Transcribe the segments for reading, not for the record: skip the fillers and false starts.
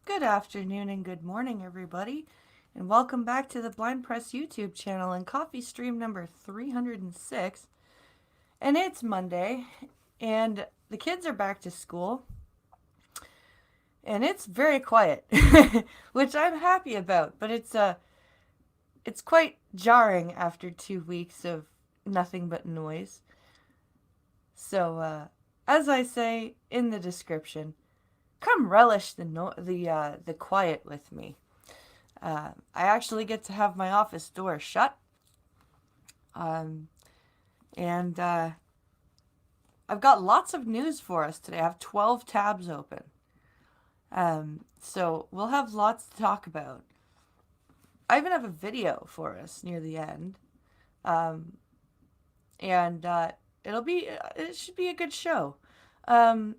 Good afternoon and good morning, everybody, and welcome back to the Blind Press YouTube channel and CoffeeStream number 306. And it's Monday, and the kids are back to school, and it's very quiet, which I'm happy about. But it's quite jarring after 2 weeks of nothing but noise. So, as I say in the description, come relish the quiet with me. I actually get to have my office door shut. Um, and I've got lots of news for us today. I have 12 tabs open. So we'll have lots to talk about. I even have a video for us near the end. Um, and it should be a good show. Um,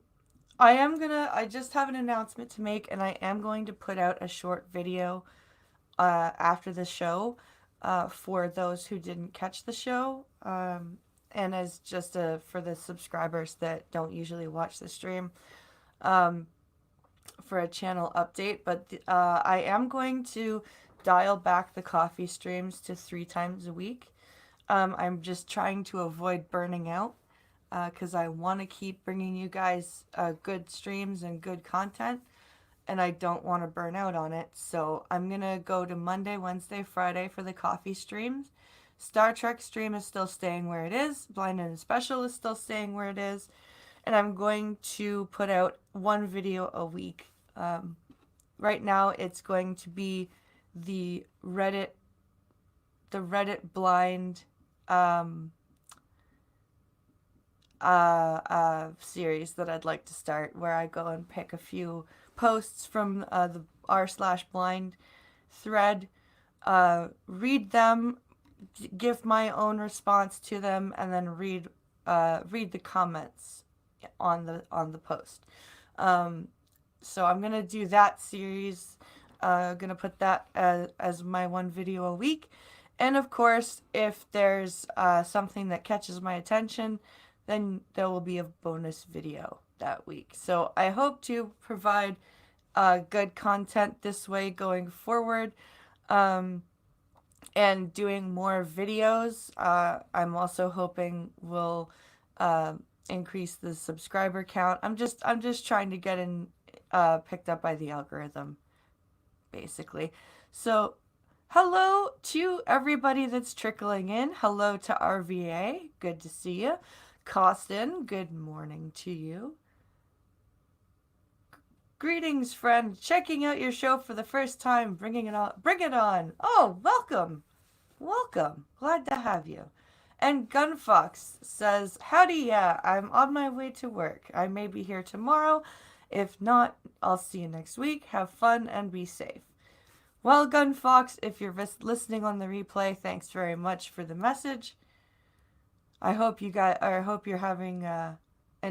I just have an announcement to make, and I am going to put out a short video after the show for those who didn't catch the show, and as just for the subscribers that don't usually watch the stream, for a channel update. But I am going to dial back the coffee streams to 3 times a week. I'm just trying to avoid burning out because I want to keep bringing you guys good streams and good content, and I don't want to burn out on it. So I'm going to go to Monday, Wednesday, Friday for the coffee streams. Star Trek stream is still staying where it is. Blind and Special is still staying where it is. And I'm going to put out one video a week. Right now it's going to be the Reddit blind series that I'd like to start, where I go and pick a few posts from the r/blind thread, read them, give my own response to them, and then read the comments on the post. So I'm gonna do that series. Gonna put that as my one video a week, and of course, if there's something that catches my attention, then there will be a bonus video that week. So I hope to provide good content this way going forward, and doing more videos. I'm also hoping will increase the subscriber count. I'm just trying to get in picked up by the algorithm, basically. So hello to everybody that's trickling in. Hello to RVA. Good to see you. Costin, good morning to you. Greetings, friend. Checking out your show for the first time. Bringing it on. Bring it on. Oh, welcome. Welcome. Glad to have you. And Gunfox says, howdy, yeah, I'm on my way to work. I may be here tomorrow. If not, I'll see you next week. Have fun and be safe. Well, Gunfox, if you're listening on the replay, thanks very much for the message. I hope you're having an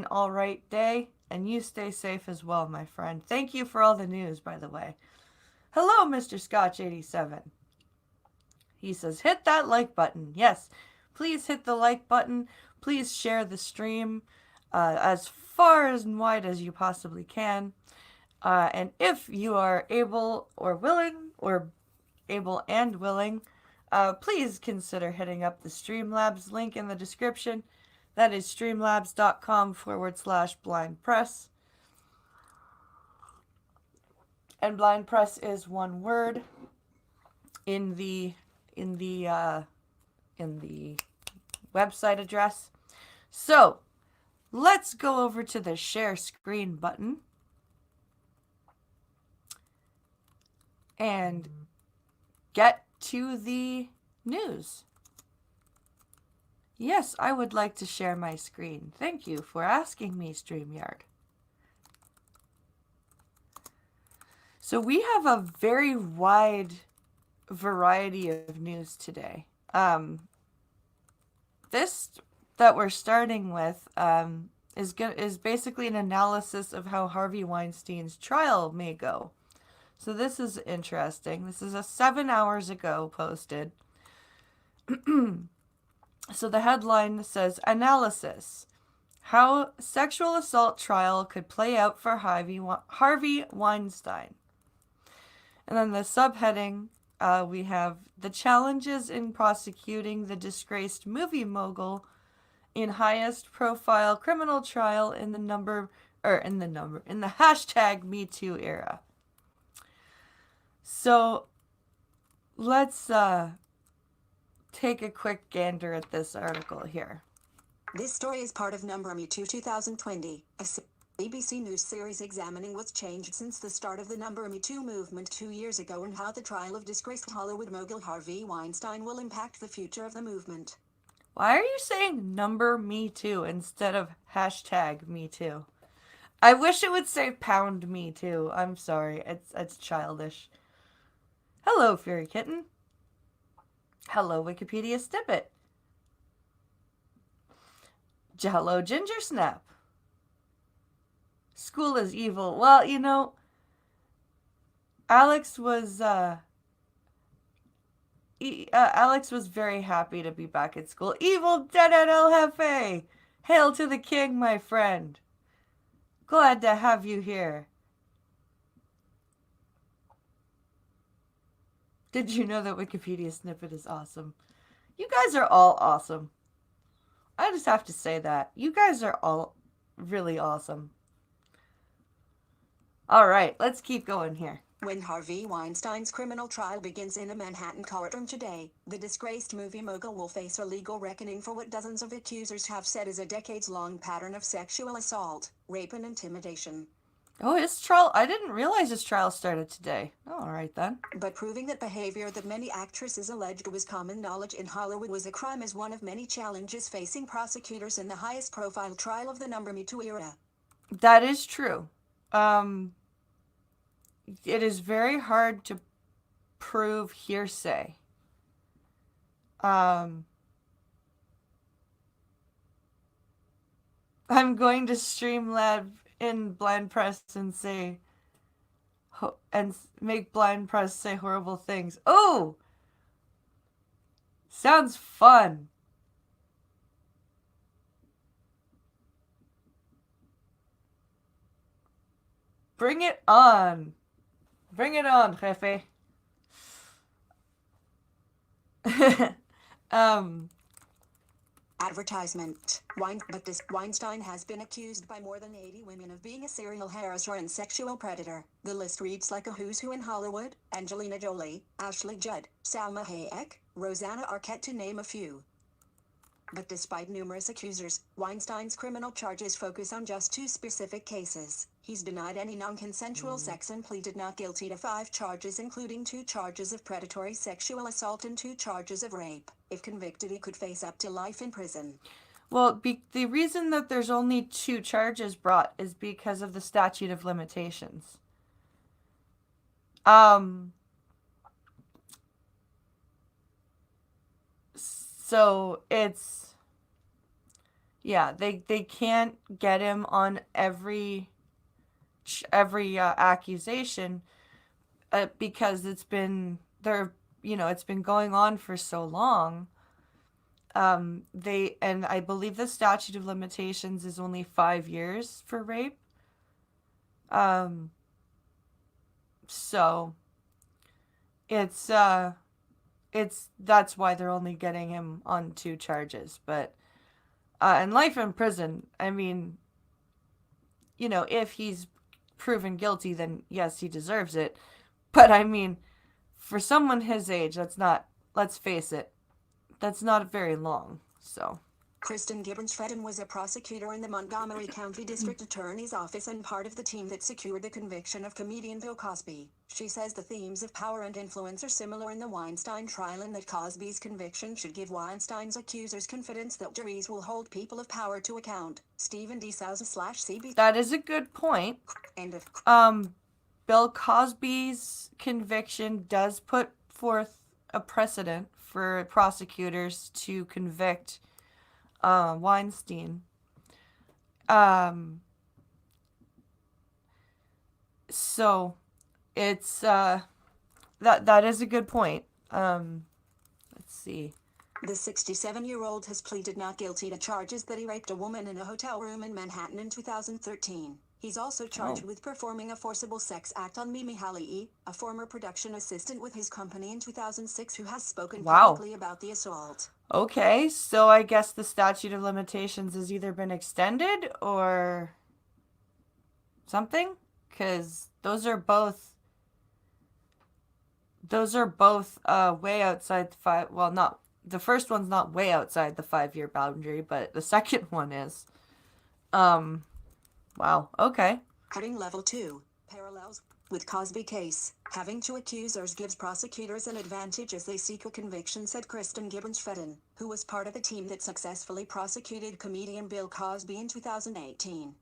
all right day, and you stay safe as well, my friend. Thank you for all the news, by the way. Hello, Mr. Scotch87. He says, hit that like button. Yes, please hit the like button. Please share the stream as far and wide as you possibly can. And if you are able and willing, please consider hitting up the Streamlabs link in the description. That is streamlabs.com/blindpress. And blind press is one word in the website address. So let's go over to the share screen button and get to the news. Yes, I would like to share my screen. Thank you for asking me, StreamYard. So we have a very wide variety of news today. This that we're starting with is basically an analysis of how Harvey Weinstein's trial may go. So this is interesting. This is a 7 hours ago posted. So the headline says, Analysis. How sexual assault trial could play out for Harvey Weinstein. And then the subheading, we have the challenges in prosecuting the disgraced movie mogul in highest profile criminal trial in the hashtag Me Too era. So let's take a quick gander at this article here. This story is part of Number Me Too 2020, a BBC News series examining what's changed since the start of the Number Me Too movement 2 years ago and how the trial of disgraced Hollywood mogul Harvey Weinstein will impact the future of the movement. Why are you saying Number Me Too instead of hashtag Me Too? I wish it would say pound me too. I'm sorry. It's childish. Hello, Fairy Kitten. Hello, Wikipedia Snippet. Hello, Ginger Snap. School is evil. Well, you know, Alex was Alex was very happy to be back at school. Evil Dead at El Jefe! Hail to the king, my friend. Glad to have you here. Did you know that Wikipedia Snippet is awesome? You guys are all awesome. I just have to say that. You guys are all really awesome. Alright, let's keep going here. When Harvey Weinstein's criminal trial begins in a Manhattan courtroom today, the disgraced movie mogul will face a legal reckoning for what dozens of accusers have said is a decades-long pattern of sexual assault, rape, and intimidation. Oh, his trial. I didn't realize his trial started today. Oh, all right then. But proving that behavior that many actresses alleged was common knowledge in Hollywood was a crime is one of many challenges facing prosecutors in the highest profile trial of the Number Me Too era. That is true. It is very hard to prove hearsay. I'm going to Streamlab in Blind Press and say and make Blind Press say horrible things. Oh! Sounds fun. Bring it on. Bring it on, Jefe. Advertisement. Weinstein has been accused by more than 80 women of being a serial harasser and sexual predator. The list reads like a who's who in Hollywood: Angelina Jolie, Ashley Judd, Salma Hayek, Rosanna Arquette, to name a few. But despite numerous accusers, Weinstein's criminal charges focus on just 2 specific cases. He's denied any non-consensual sex and pleaded not guilty to 5 charges, including 2 charges of predatory sexual assault and 2 charges of rape. If convicted, he could face up to life in prison. Well, the reason that there's only 2 charges brought is because of the statute of limitations. So it's, yeah, they can't get him on every accusation because it's been it's been going on for so long. And I believe the statute of limitations is only 5 years for rape. So that's why they're only getting him on 2 charges. But and life in prison, I mean, if he's proven guilty, then yes, he deserves it. But I mean, for someone his age, let's face it, that's not very long. So Kristen Gibbons-Fredden was a prosecutor in the Montgomery County District Attorney's Office and part of the team that secured the conviction of comedian Bill Cosby. She says the themes of power and influence are similar in the Weinstein trial, and that Cosby's conviction should give Weinstein's accusers confidence that juries will hold people of power to account. Stephen D. Sousa/CB. That is a good point. End of. Bill Cosby's conviction does put forth a precedent for prosecutors to convict Weinstein. So it's that is a good point. Let's see. The 67-year-old has pleaded not guilty to charges that he raped a woman in a hotel room in Manhattan in 2013. He's also charged with performing a forcible sex act on Mimi Halii, a former production assistant with his company in 2006 who has spoken publicly about the assault. Okay, so I guess the statute of limitations has either been extended or something, because those are both way outside the five. Well, not the first one's not way outside the 5-year boundary, but the second one is. Wow. Okay. Cutting level 2 parallels with Cosby case. Having two accusers gives prosecutors an advantage as they seek a conviction, said Kristen Gibbons-Fredden, who was part of the team that successfully prosecuted comedian Bill Cosby in 2018.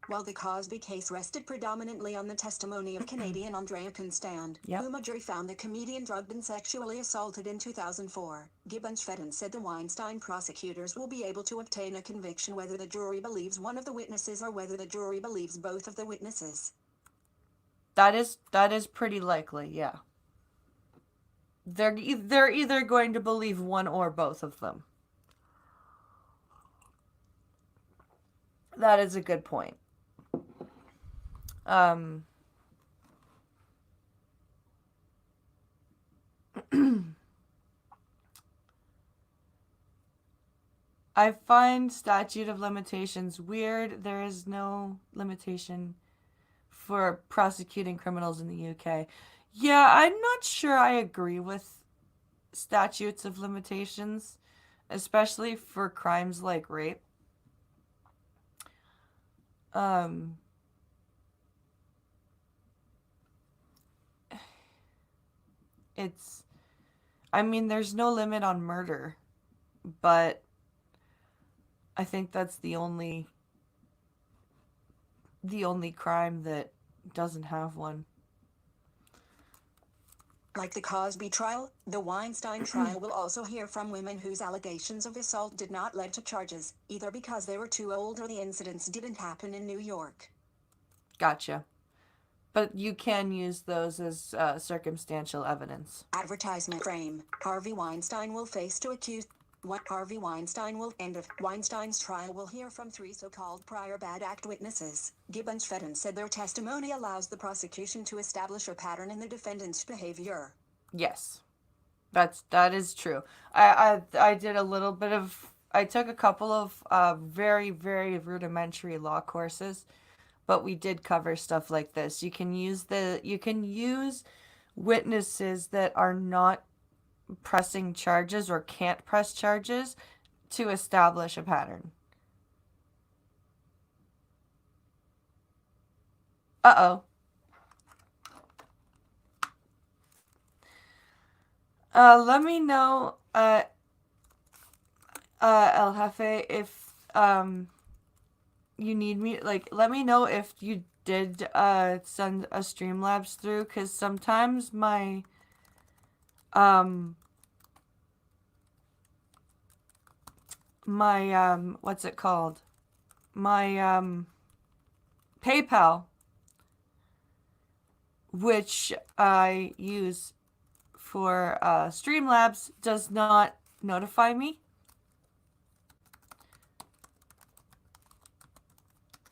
While the Cosby case rested predominantly on the testimony of Canadian Andrea Constand, whom a jury found the comedian drugged and sexually assaulted in 2004, Gibbons-Fredden said the Weinstein prosecutors will be able to obtain a conviction whether the jury believes one of the witnesses or whether the jury believes both of the witnesses. That is pretty likely, yeah. They're either going to believe one or both of them. That is a good point. I find statute of limitations weird. There is no limitation for prosecuting criminals in the UK. Yeah, I'm not sure I agree with statutes of limitations, especially for crimes like rape. There's no limit on murder, but I think that's the only crime that doesn't have one. Like the Cosby trial, the Weinstein trial will also hear from women whose allegations of assault did not lead to charges, either because they were too old or the incidents didn't happen in New York. Gotcha. But you can use those as circumstantial evidence. Advertisement frame. Harvey Weinstein will face two accused. Harvey Weinstein will end of Weinstein's trial will hear from 3 so-called prior bad act witnesses. Gibbons-Fredden said their testimony allows the prosecution to establish a pattern in the defendant's behavior. Yes, that is true. I did a little bit of. I took a couple of very, very rudimentary law courses, but we did cover stuff like this. You can use witnesses that are not pressing charges or can't press charges to establish a pattern. Uh-oh. Let me know, El Jefe, if you need me. Like, let me know if you did send a Streamlabs through, because sometimes my what's it called? My PayPal, which I use for Streamlabs, does not notify me.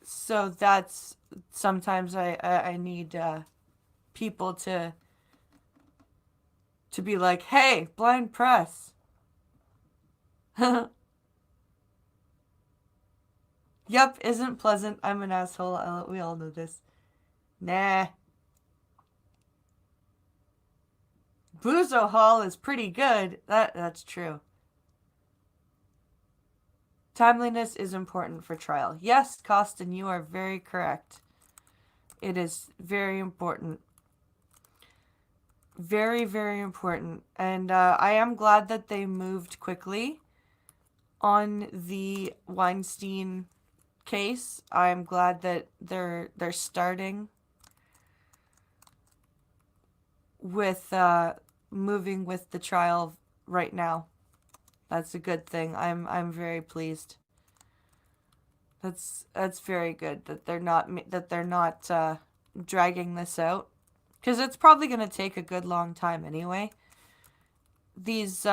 So that's sometimes I need people to be like, hey, blind press. Yep, isn't pleasant. I'm an asshole. We all know this. Nah. Boozo Hall is pretty good. That's true. Timeliness is important for trial. Yes, Costin, you are very correct. It is very important. Very, very important. And I am glad that they moved quickly on the Weinstein case. I'm glad that they're starting with moving with the trial right now. That's a good thing. I'm very pleased. That's very good that they're not dragging this out, because it's probably going to take a good long time anyway. These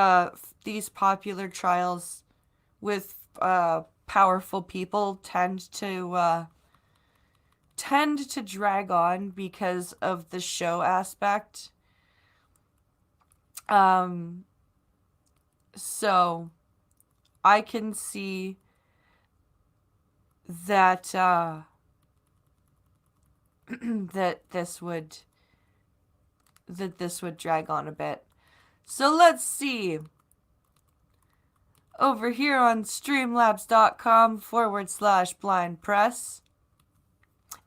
popular trials with powerful people tend to tend to drag on because of the show aspect. So I can see that that this would drag on a bit. So let's see. Over here on streamlabs.com/blind press,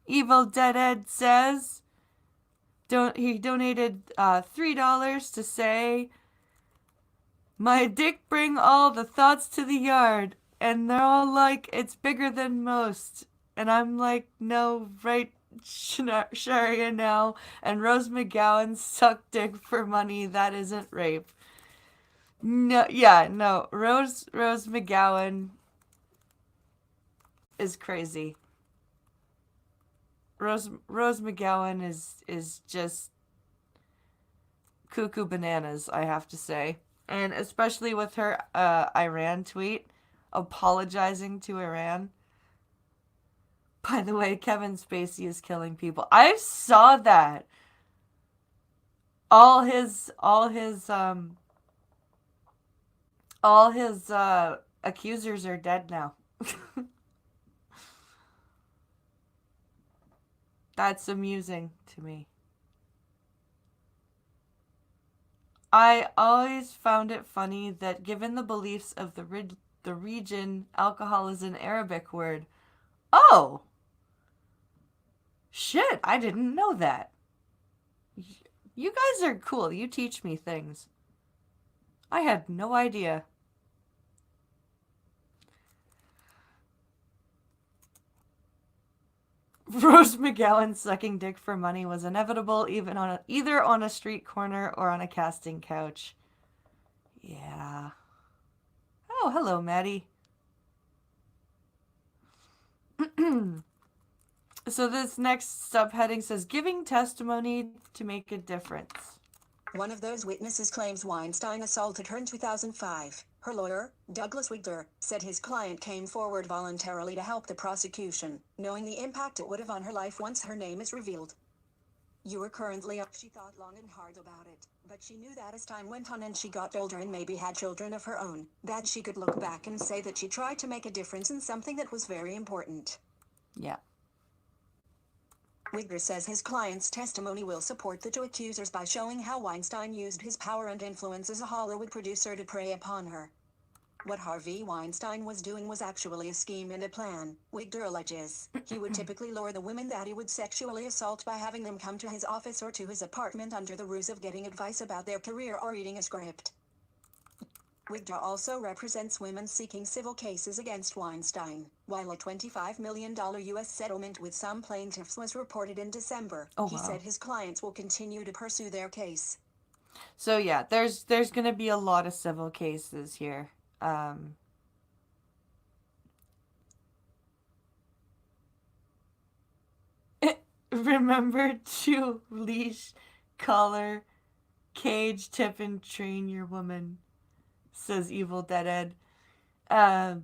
Evil Dead Ed says he donated $3 to say, my dick bring all the thoughts to the yard, and they're all like, it's bigger than most. And I'm like, no, right, Sharia now. And Rose McGowan suck dick for money. That isn't rape. No, yeah, no. Rose McGowan is crazy. Rose McGowan is just cuckoo bananas, I have to say. And especially with her Iran tweet apologizing to Iran. By the way, Kevin Spacey is killing people. I saw that. All his accusers are dead now. That's amusing to me. I always found it funny that given the beliefs of the region, alcohol is an Arabic word. Oh! Shit, I didn't know that. You guys are cool. You teach me things. I had no idea. Rose McGowan sucking dick for money was inevitable either on a street corner or on a casting couch. Yeah. Oh, hello, Maddie. So this next subheading says, giving testimony to make a difference. One of those witnesses claims Weinstein assaulted her in 2005. Her lawyer, Douglas Wigder, said his client came forward voluntarily to help the prosecution, knowing the impact it would have on her life once her name is revealed. You were currently up. She thought long and hard about it, but she knew that as time went on and she got older and maybe had children of her own, that she could look back and say that she tried to make a difference in something that was very important. Yeah. Wigder says his client's testimony will support the two accusers by showing how Weinstein used his power and influence as a Hollywood producer to prey upon her. What Harvey Weinstein was doing was actually a scheme and a plan, Wigder alleges. He would typically lure the women that he would sexually assault by having them come to his office or to his apartment under the ruse of getting advice about their career or reading a script. Wigder also represents women seeking civil cases against Weinstein. While a $25 million U.S. settlement with some plaintiffs was reported in December, he said his clients will continue to pursue their case. So yeah, there's going to be a lot of civil cases here. Remember to leash, collar, cage, tip, and train your woman, says Evil Dead Ed.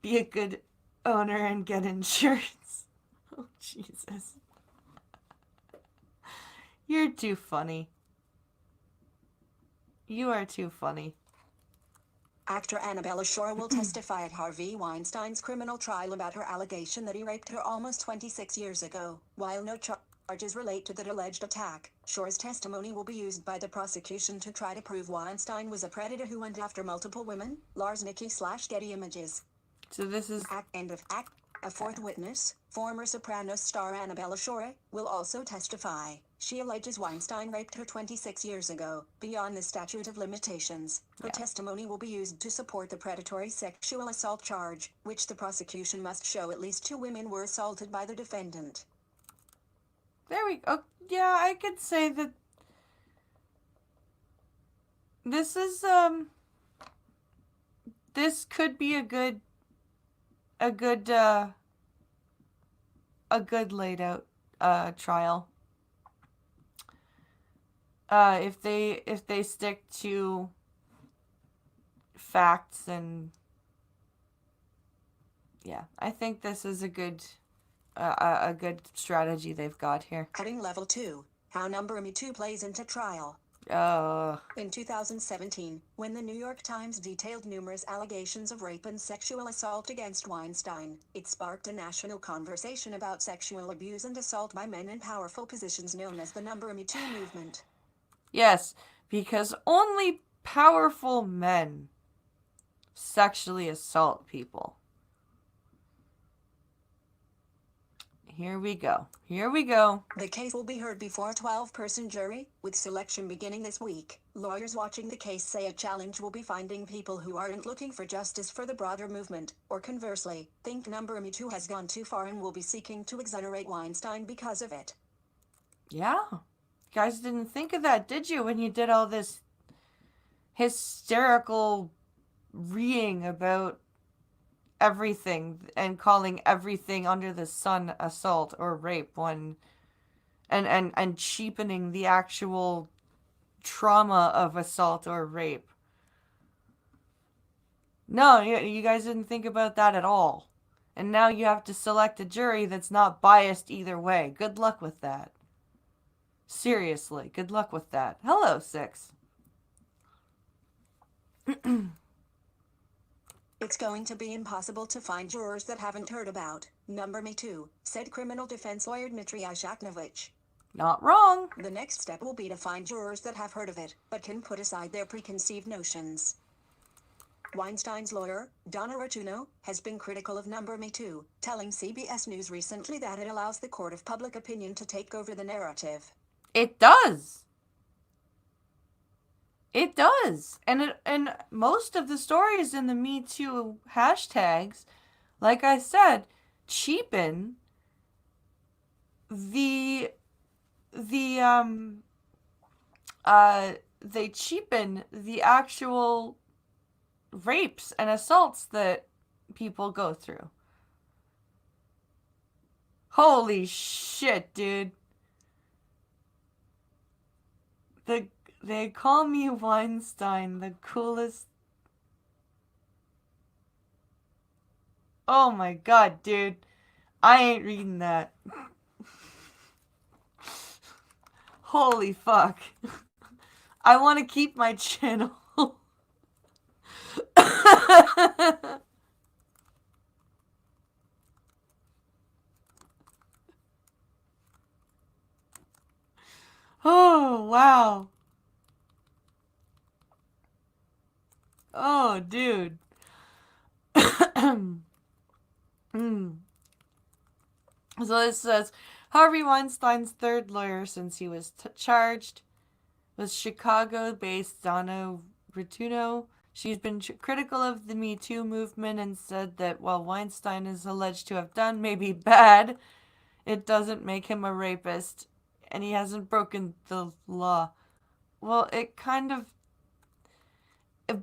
Be a good owner and get insurance. Oh, Jesus. You're too funny. You are too funny. Actor Annabella Shore will testify at Harvey Weinstein's criminal trial about her allegation that he raped her almost 26 years ago. While no charges relate to that alleged attack, Shore's testimony will be used by the prosecution to try to prove Weinstein was a predator who went after multiple women. Lars/Getty Images. So this is... End of act. A fourth witness, former Sopranos star Annabella Shore, will also testify. She alleges Weinstein raped her 26 years ago, beyond the statute of limitations. Her testimony will be used to support the predatory sexual assault charge, which the prosecution must show at least 2 women were assaulted by the defendant. There we go. Yeah, I could say that this is, this could be a good laid out trial. If they stick to facts and yeah, I think this is a good a good strategy they've got here. Cutting level 2. How number Me Too plays into trial. In 2017, when the New York Times detailed numerous allegations of rape and sexual assault against Weinstein, it sparked a national conversation about sexual abuse and assault by men in powerful positions known as the Number Me Too movement. Yes, because only powerful men sexually assault people. Here we go. Here we go. The case will be heard before a 12-person jury, with selection beginning this week. Lawyers watching the case say a challenge will be finding people who aren't looking for justice for the broader movement, or conversely, think Number Me Too has gone too far and will be seeking to exonerate Weinstein because of it. Yeah. You guys didn't think of that, did you, when you did all this hysterical reading about everything and calling everything under the sun assault or rape when and cheapening the actual trauma of assault or rape. No, you guys didn't think about that at all. And now you have to select a jury that's not biased either way. Good luck with that. Seriously, good luck with that. Hello, 6. It's going to be impossible to find jurors that haven't heard about Number Me Too, said criminal defense lawyer Dmitry Ashaknovich. Not wrong. The next step will be to find jurors that have heard of it, but can put aside their preconceived notions. Weinstein's lawyer, Donna Rotuno, has been critical of Number Me Too, telling CBS News recently that it allows the court of public opinion to take over the narrative. It does. It does. And most of the stories in the Me Too hashtags, like I said, cheapen they cheapen the actual rapes and assaults that people go through. Holy shit, dude. They call me Weinstein, the coolest. Oh my god, dude. I ain't reading that. Holy fuck. I want to keep my channel. Oh, wow. Oh, dude. So this says, Harvey Weinstein's third lawyer since he was charged was Chicago-based Donna Rotuno. She's been critical of the Me Too movement and said that while Weinstein is alleged to have done maybe bad, it doesn't make him a rapist, and he hasn't broken the law. Well, it kind of...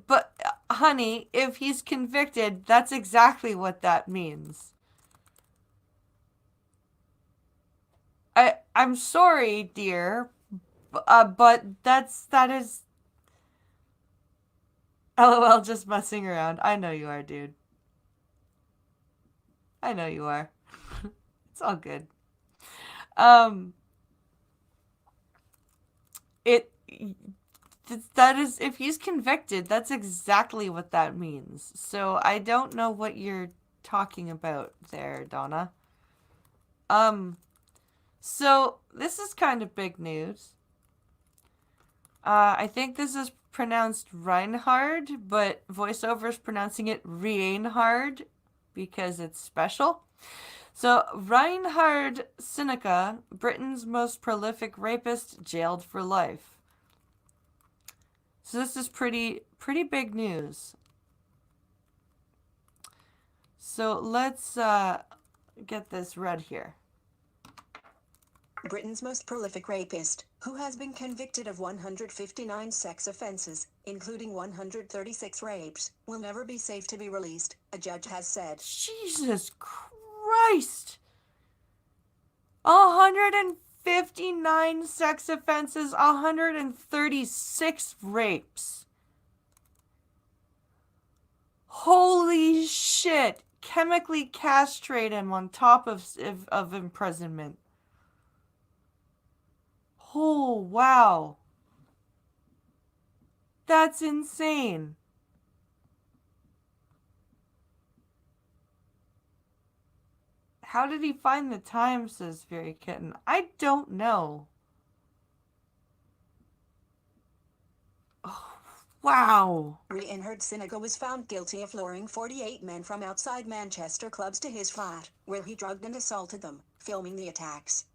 But, honey, if he's convicted, that's exactly what that means. I'm sorry, dear, but that is... LOL, just messing around. I know you are, dude. I know you are. It's all good. That is, if he's convicted, that's exactly what that means. So I don't know what you're talking about there, Donna. So this is kind of big news. I think this is pronounced Reinhard, but voiceover is pronouncing it Reinhard because it's special. So Reinhard Seneca, Britain's most prolific rapist, jailed for life. So this is pretty big news. So let's get this read here. Britain's most prolific rapist, who has been convicted of 159 sex offenses, including 136 rapes, will never be safe to be released, a judge has said. Jesus Christ! 159 sex offenses, 136 rapes. Holy shit! chemically castrate him on top of imprisonment. Oh, wow. That's insane. How did he find the time, says Fairy Kitten? I don't know. Oh, wow. Reinhard Sinego was found guilty of luring 48 men from outside Manchester clubs to his flat, where he drugged and assaulted them, filming the attacks.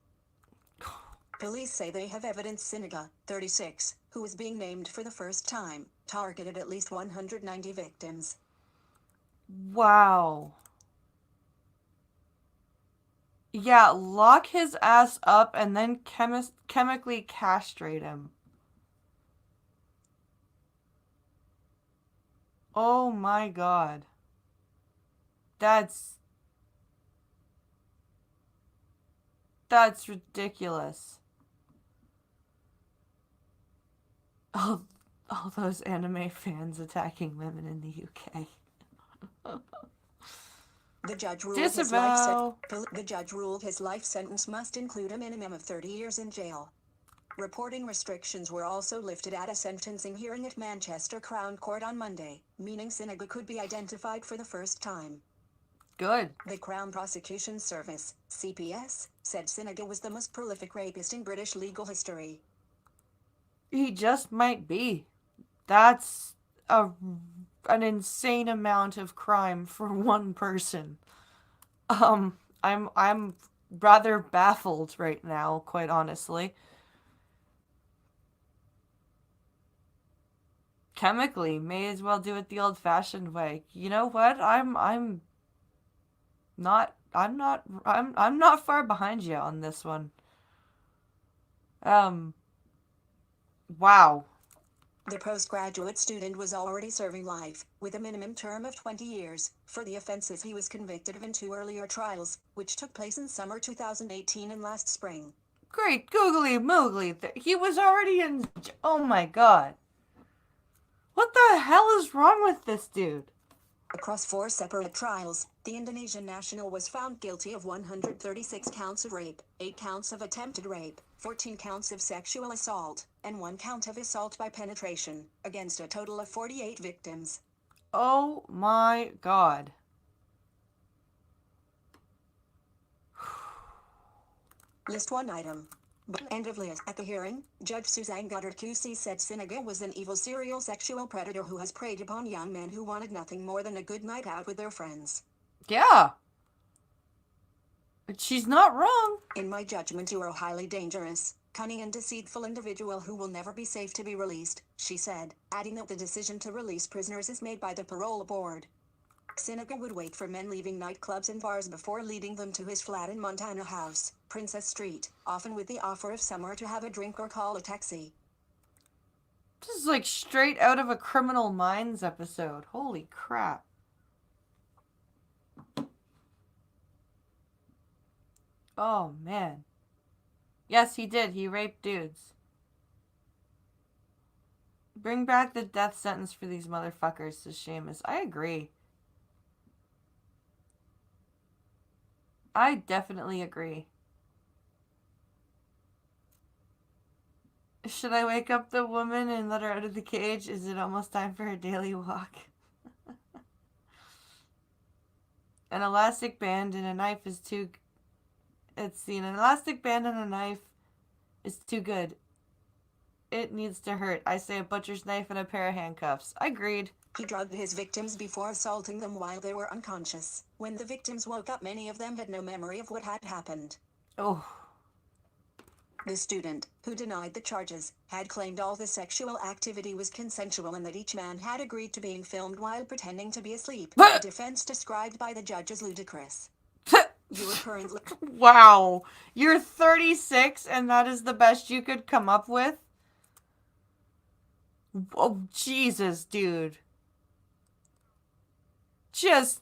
Police say they have evidence Sinego, 36, who was being named for the first time, targeted at least 190 victims. Wow. Yeah, lock his ass up and then chemically castrate him. Oh my god. That's ridiculous. All those anime fans attacking women in the UK. The judge ruled his life sentence must include a minimum of 30 years in jail. Reporting restrictions were also lifted at a sentencing hearing at Manchester Crown Court on Monday, meaning Sinego could be identified for the first time. Good. The Crown Prosecution Service, CPS, said Sinego was the most prolific rapist in British legal history. He just might be. That's an insane amount of crime for one person. I'm rather baffled right now, quite honestly. Chemically, may as well do it the old-fashioned way. You know what? I'm not far behind you on this one. Wow. The postgraduate student was already serving life, with a minimum term of 20 years, for the offenses he was convicted of in 2 earlier trials, which took place in summer 2018 and last spring. Great googly moogly. He was already in... Oh my god. What the hell is wrong with this dude? Across 4 separate trials, the Indonesian national was found guilty of 136 counts of rape, 8 counts of attempted rape, 14 counts of sexual assault, and 1 count of assault by penetration, against a total of 48 victims. Oh my god. List 1 item. End of list. At the hearing, Judge Suzanne Goddard QC said Sinego was an evil serial sexual predator who has preyed upon young men who wanted nothing more than a good night out with their friends. Yeah. But she's not wrong. In my judgment, you are a highly dangerous, cunning and deceitful individual who will never be safe to be released, she said, adding that the decision to release prisoners is made by the parole board. Sinego would wait for men leaving nightclubs and bars before leading them to his flat in Montana House, Princess Street, often with the offer of somewhere to have a drink or call a taxi. This is like straight out of a Criminal Minds episode. Holy crap. Oh, man. Yes, he did. He raped dudes. Bring back the death sentence for these motherfuckers, says Seamus. I agree. I definitely agree. Should I wake up the woman and let her out of the cage? Is it almost time for her daily walk? An elastic band and a knife is too... It's seen. An elastic band and a knife is too good. It needs to hurt. I say a butcher's knife and a pair of handcuffs. Agreed. He drugged his victims before assaulting them while they were unconscious. When the victims woke up, many of them had no memory of what had happened. Oh. The student, who denied the charges, had claimed all the sexual activity was consensual and that each man had agreed to being filmed while pretending to be asleep. A defense described by the judge as ludicrous. You are currently... Wow. You're 36 and that is the best you could come up with? Oh, Jesus, dude. Just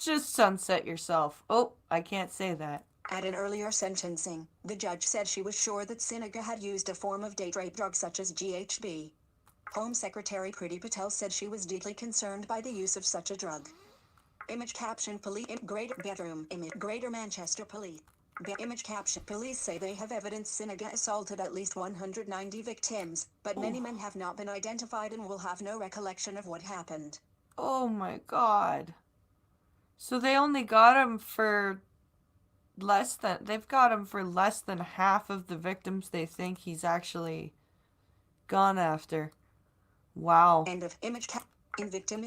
sunset yourself. Oh, I can't say that. At an earlier sentencing, the judge said she was sure that Sinego had used a form of date rape drug such as GHB. Home Secretary Priti Patel said she was deeply concerned by the use of such a drug. Image caption police Greater Bedroom image Greater Manchester Police. Image caption police say they have evidence Sinaga assaulted at least 190 victims, but many men have not been identified and will have no recollection of what happened. Oh my God. So they only got him for they've got him for less than half of the victims they think he's actually gone after. Wow. End of image cap. In victim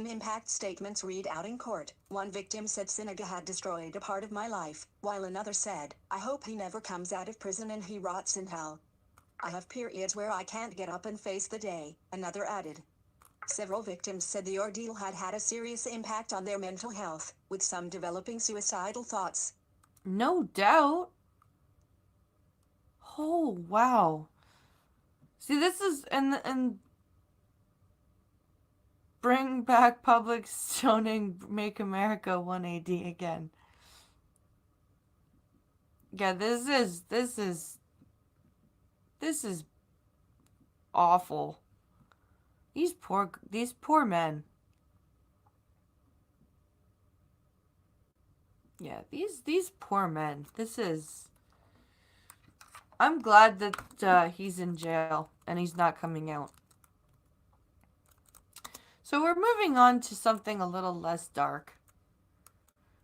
impact statements read out in court. One victim said Sinaga had destroyed a part of my life, while another said, I hope he never comes out of prison and he rots in hell. I have periods where I can't get up and face the day, another added. Several victims said the ordeal had had a serious impact on their mental health, with some developing suicidal thoughts. No doubt. Oh, wow. See, this is and bring back public stoning, make America 180 again. Yeah, this is awful. These poor men. Yeah, these poor men. I'm glad that he's in jail and he's not coming out. So we're moving on to something a little less dark.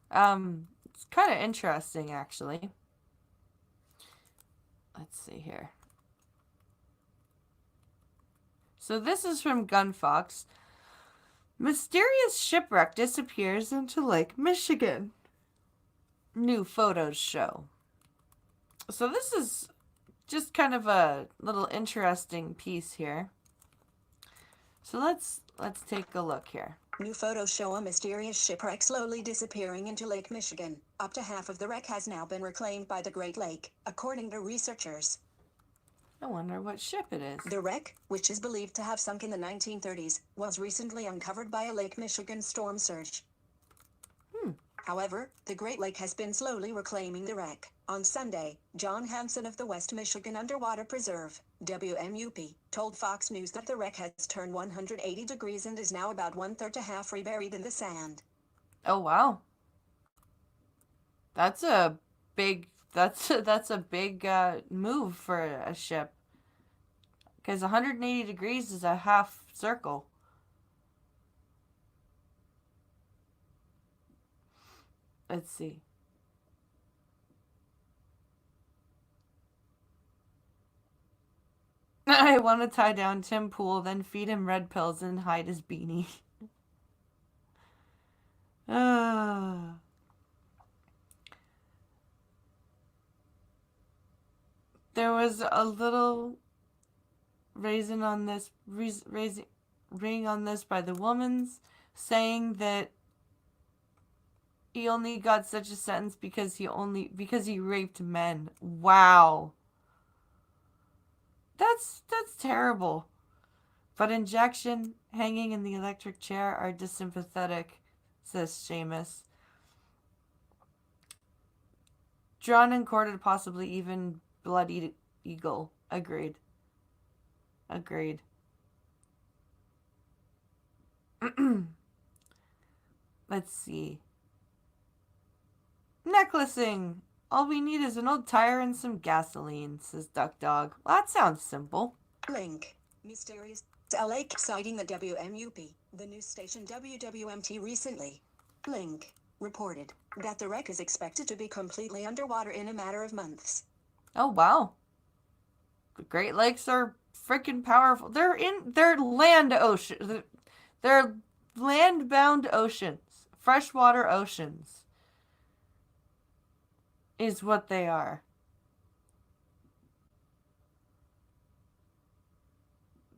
It's kind of interesting, actually. Let's see here. So this is from Gunfox. Mysterious shipwreck disappears into Lake Michigan. New photos show. So this is just kind of a little interesting piece here. So let's take a look here. New photos show a mysterious shipwreck slowly disappearing into Lake Michigan. Up to half of the wreck has now been reclaimed by the Great Lake, according to researchers. I wonder what ship it is. The wreck, which is believed to have sunk in the 1930s, was recently uncovered by a Lake Michigan storm surge. However, the Great Lake has been slowly reclaiming the wreck. On Sunday, John Hansen of the West Michigan Underwater Preserve, WMUP, told Fox News that the wreck has turned 180 degrees and is now about 1/3 to half reburied in the sand. Oh, wow. That's a big move for a ship. Because 180 degrees is a half circle. Let's see. I want to tie down Tim Pool, then feed him red pills and hide his beanie. There was a little ring on this by the woman's saying that he only got such a sentence because he raped men. Wow. That's terrible. But injection, hanging in the electric chair are dissympathetic, says Seamus. Drawn and quartered, possibly even bloody eagle. Agreed. Let's see. Necklacing. All we need is an old tire and some gasoline, says Duck Dog. Well, that sounds simple. Link. Mysterious LA citing the WMUP, the news station WWMT recently. Link. Reported that the wreck is expected to be completely underwater in a matter of months. Oh, wow. The Great Lakes are freaking powerful. They're land-bound oceans. Freshwater oceans. Is what they are.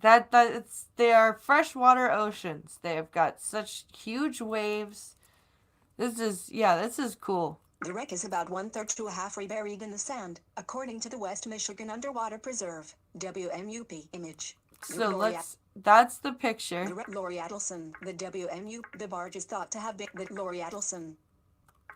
They are freshwater oceans. They have got such huge waves. This is cool. The wreck is about 1/3 to a half reburied in the sand, according to the West Michigan Underwater Preserve, WMUP image. So that's the picture. Lori Adelson, the barge is thought to have been Lori Adelson.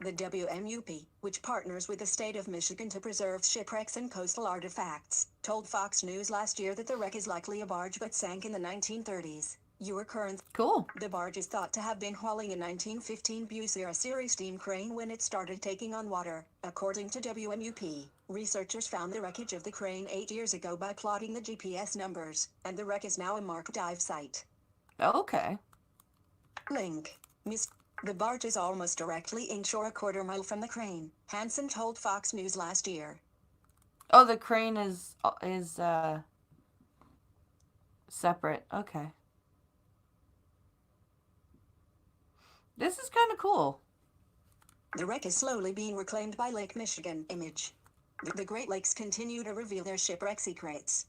The WMUP, which partners with the state of Michigan to preserve shipwrecks and coastal artifacts, told Fox News last year that the wreck is likely a barge but sank in the 1930s. Your current. Cool. The barge is thought to have been hauling a 1915 Bucer series steam crane when it started taking on water. According to WMUP, researchers found the wreckage of the crane 8 years ago by plotting the GPS numbers, and the wreck is now a marked dive site. Okay. Link. The barge is almost directly inshore, a quarter-mile from the crane, Hansen told Fox News last year. Oh, the crane is separate. Okay. This is kind of cool. The wreck is slowly being reclaimed by Lake Michigan. Image. The Great Lakes continue to reveal their shipwreck secrets.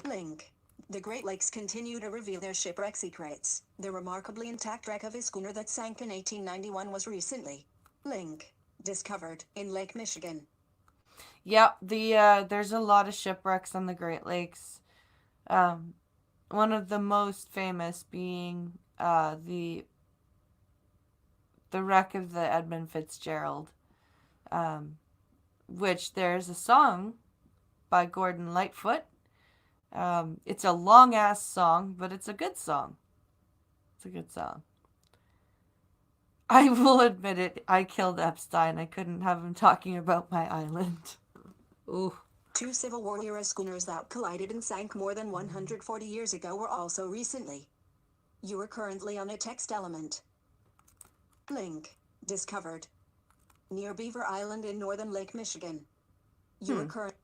Link. The Great Lakes continue to reveal their shipwreck secrets. The remarkably intact wreck of a schooner that sank in 1891 was recently, link, discovered in Lake Michigan. Yep, there's a lot of shipwrecks on the Great Lakes. One of the most famous being the wreck of the Edmund Fitzgerald, which there's a song by Gordon Lightfoot. It's a long ass song, but it's a good song. It's a good song. I will admit it, I killed Epstein. I couldn't have him talking about my island. Ooh. 2 Civil War era schooners that collided and sank more than 140 years ago were also recently. You are currently on a text element. Link. Discovered. Near Beaver Island in northern Lake Michigan. You are current.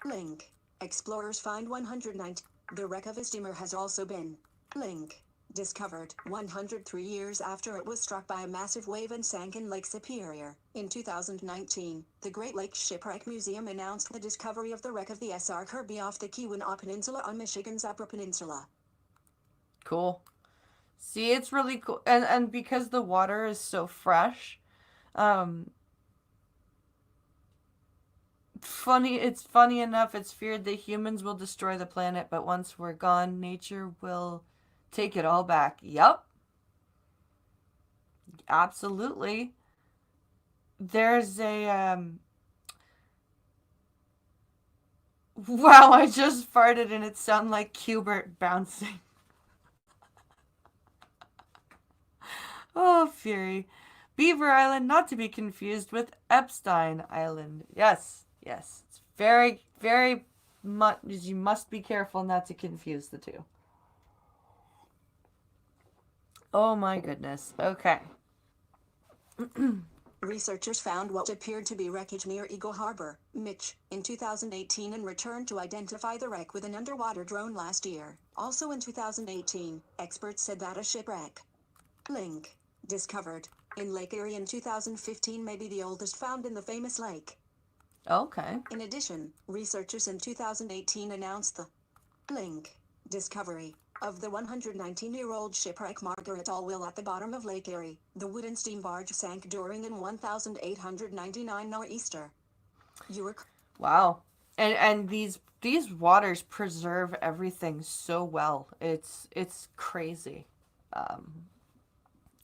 Link. Explorers find 190. The wreck of a steamer has also been. Link. Discovered 103 years after it was struck by a massive wave and sank in Lake Superior. In 2019, the Great Lakes Shipwreck Museum announced the discovery of the wreck of the SR Kirby off the Keweenaw Peninsula on Michigan's Upper Peninsula. Cool. See, it's really cool. And because the water is so fresh, it's funny enough, it's feared that humans will destroy the planet, but once we're gone, nature will take it all back. Yup. Absolutely. There's a, wow, I just farted and it sounded like Cubert bouncing. Oh, fury. Beaver Island, not to be confused with Epstein Island. Yes, yes. It's very, very much, you must be careful not to confuse the two. Oh my goodness. Okay. Researchers found what appeared to be wreckage near Eagle Harbor, Mich, in 2018 and returned to identify the wreck with an underwater drone last year. Also in 2018, experts said that a shipwreck, link, discovered in Lake Erie in 2015 may be the oldest found in the famous lake. Okay. In addition, researchers in 2018 announced the link, discovery of the 119-year-old shipwreck Margaret Allwill at the bottom of Lake Erie. The wooden steam barge sank during in 1899 nor'easter. Wow. And these waters preserve everything so well. It's crazy.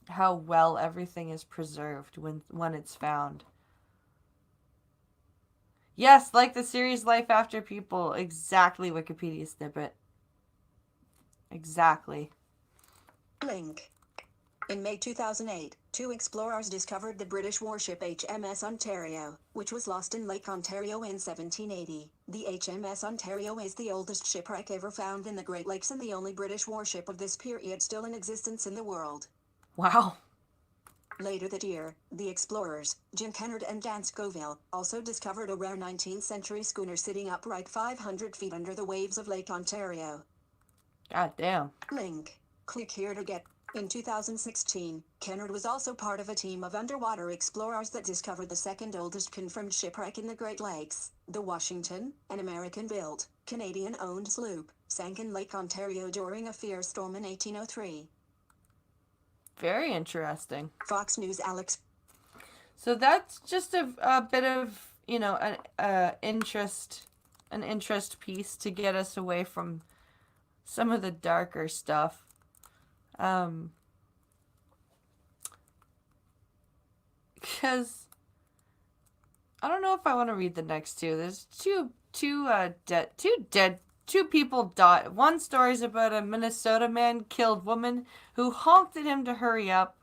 How well everything is preserved when it's found. Yes, like the series Life After People. Exactly, Wikipedia snippet. Exactly. Link. In May 2008, 2 explorers discovered the British warship HMS Ontario, which was lost in Lake Ontario in 1780. The HMS Ontario is the oldest shipwreck ever found in the Great Lakes and the only British warship of this period still in existence in the world. Wow. Later that year, the explorers, Jim Kennard and Dan Scoville, also discovered a rare 19th century schooner sitting upright 500 feet under the waves of Lake Ontario. God damn. Link. Click here to get. In 2016, Kennard was also part of a team of underwater explorers that discovered the second oldest confirmed shipwreck in the Great Lakes. The Washington, an American-built, Canadian-owned sloop, sank in Lake Ontario during a fierce storm in 1803. Very interesting. Fox News Alex. So that's just a bit of, an interest piece to get us away from some of the darker stuff. Because I don't know if I want to read the next two. There's two dead two people died. One story's about a Minnesota man killed woman who honked at him to hurry up.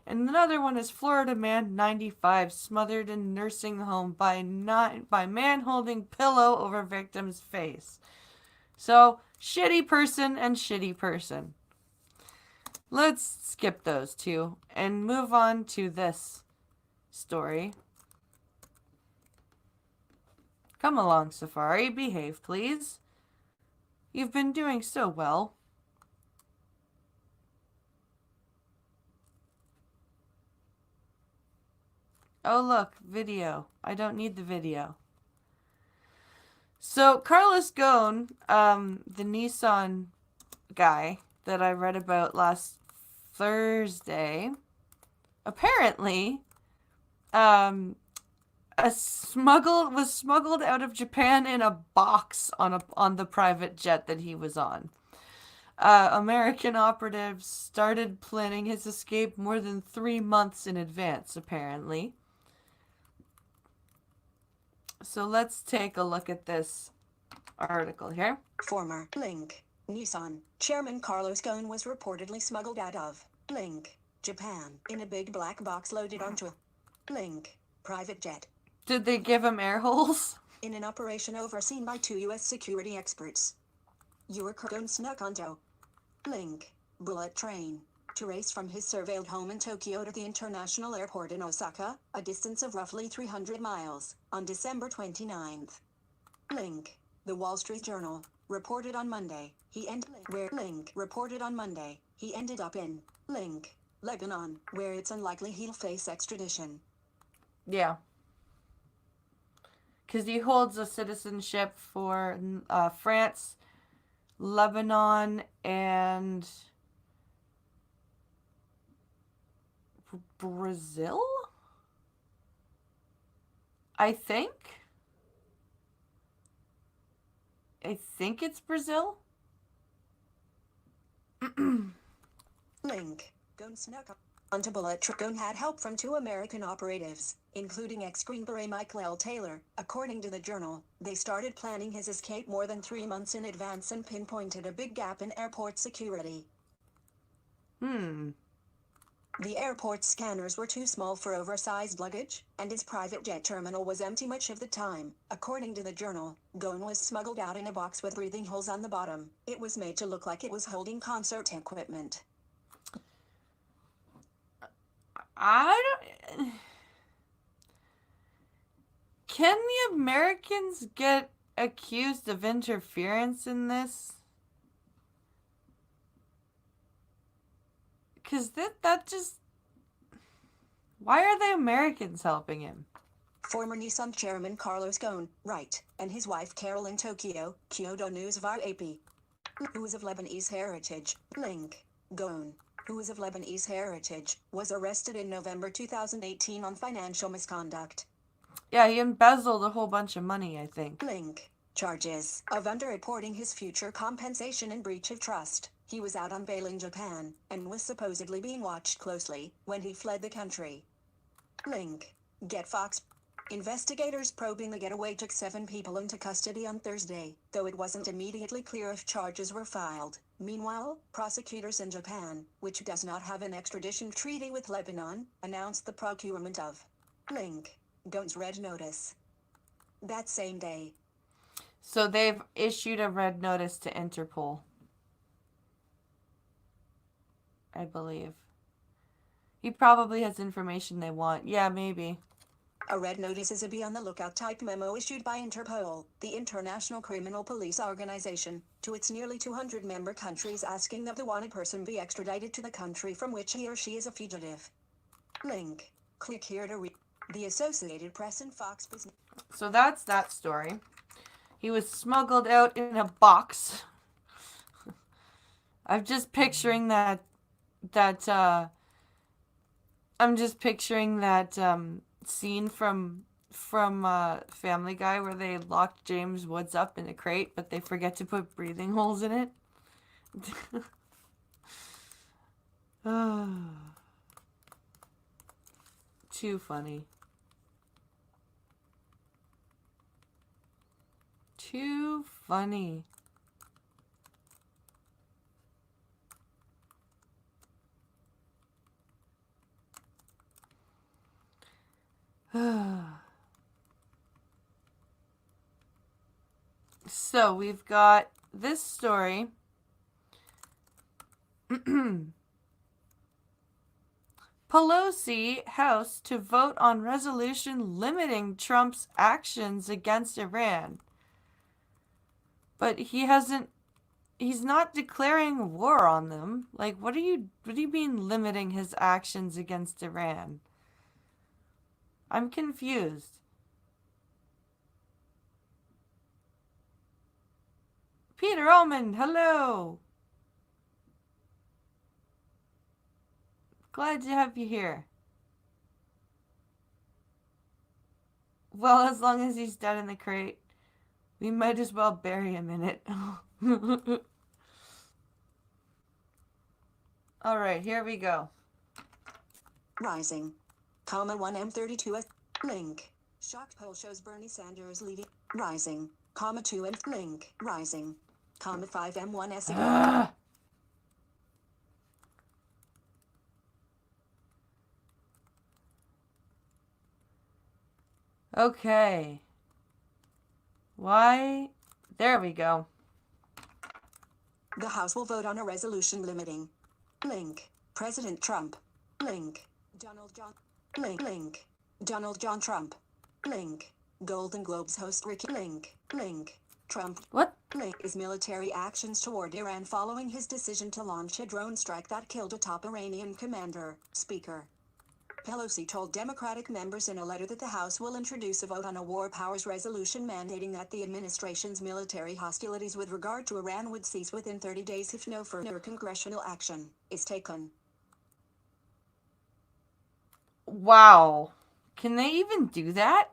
And another one is Florida man, 95, smothered in nursing home by man holding pillow over victim's face. So, shitty person and shitty person. Let's skip those two and move on to this story. Come along, Safari. Behave, please. You've been doing so well. Oh, look, video. I don't need the video. So, Carlos Ghosn, the Nissan guy that I read about last Thursday, apparently, was smuggled out of Japan in a box on the private jet that he was on. American operatives started planning his escape more than 3 months in advance, apparently. So let's take a look at this article here. Former link. Nissan chairman Carlos Ghosn was reportedly smuggled out of link. Japan in a big black box loaded onto a link. Private jet. Did they give him air holes? In an operation overseen by 2 U.S. security experts. Ghosn snuck onto link. Bullet train. To race from his surveilled home in Tokyo to the international airport in Osaka, a distance of roughly 300 miles, on December 29th. Link. The Wall Street Journal reported on Monday he ended up in link. Lebanon, where it's unlikely he'll face extradition. Yeah. Because he holds a citizenship for France, Lebanon, and Brazil? I think it's Brazil. Link. Ghosn snuck onto bullet train. Ghosn had help from 2 American operatives, including ex-Green Beret Michael L. Taylor. According to the Journal, they started planning his escape more than 3 months in advance and pinpointed a big gap in airport security. The airport scanners were too small for oversized luggage, and his private jet terminal was empty much of the time. According to the Journal, Ghosn was smuggled out in a box with breathing holes on the bottom. It was made to look like it was holding concert equipment. Can the Americans get accused of interference in this? Because that just... Why are the Americans helping him? Former Nissan chairman Carlos Ghosn, right, and his wife Carol in Tokyo, Kyodo News via AP. Who is of Lebanese heritage, link. Ghosn, who is of Lebanese heritage, was arrested in November 2018 on financial misconduct. Yeah, he embezzled a whole bunch of money, I think. Link. Charges of underreporting his future compensation and breach of trust. He was out on bail in Japan, and was supposedly being watched closely, when he fled the country. Link. Get Fox. Investigators probing the getaway took 7 people into custody on Thursday, though it wasn't immediately clear if charges were filed. Meanwhile, prosecutors in Japan, which does not have an extradition treaty with Lebanon, announced the procurement of link. Ghosn's red notice. That same day. So they've issued a red notice to Interpol, I believe. He probably has information they want. Yeah, maybe. A red notice is a be on the lookout type memo issued by Interpol, the International Criminal Police Organization, to its nearly 200 member countries asking that the wanted person be extradited to the country from which he or she is a fugitive. Link. Click here to read. The Associated Press and Fox Business. So that's that story. He was smuggled out in a box. I'm just picturing that scene from Family Guy where they locked James Woods up in a crate, but they forget to put breathing holes in it. Too funny. Too funny. So we've got this story. Pelosi House to vote on resolution limiting Trump's actions against Iran. But he's not declaring war on them. Like, what do you mean limiting his actions against Iran? I'm confused. Peter Ullman, hello. Glad to have you here. Well, as long as he's dead in the crate, we might as well bury him in it. All right, here we go. Rising. 1M32 link. Shocked poll shows Bernie Sanders leading. Rising. 2M link. Rising. 5M1S. Okay. Why? There we go. The House will vote on a resolution limiting. Link. President Trump. Link. Donald John. Link. Donald John Trump. Link. Golden Globes host Ricky. Link. Trump. What? Link is military actions toward Iran following his decision to launch a drone strike that killed a top Iranian commander. Speaker Pelosi told Democratic members in a letter that the House will introduce a vote on a war powers resolution mandating that the administration's military hostilities with regard to Iran would cease within 30 days if no further congressional action is taken. Wow. Can they even do that?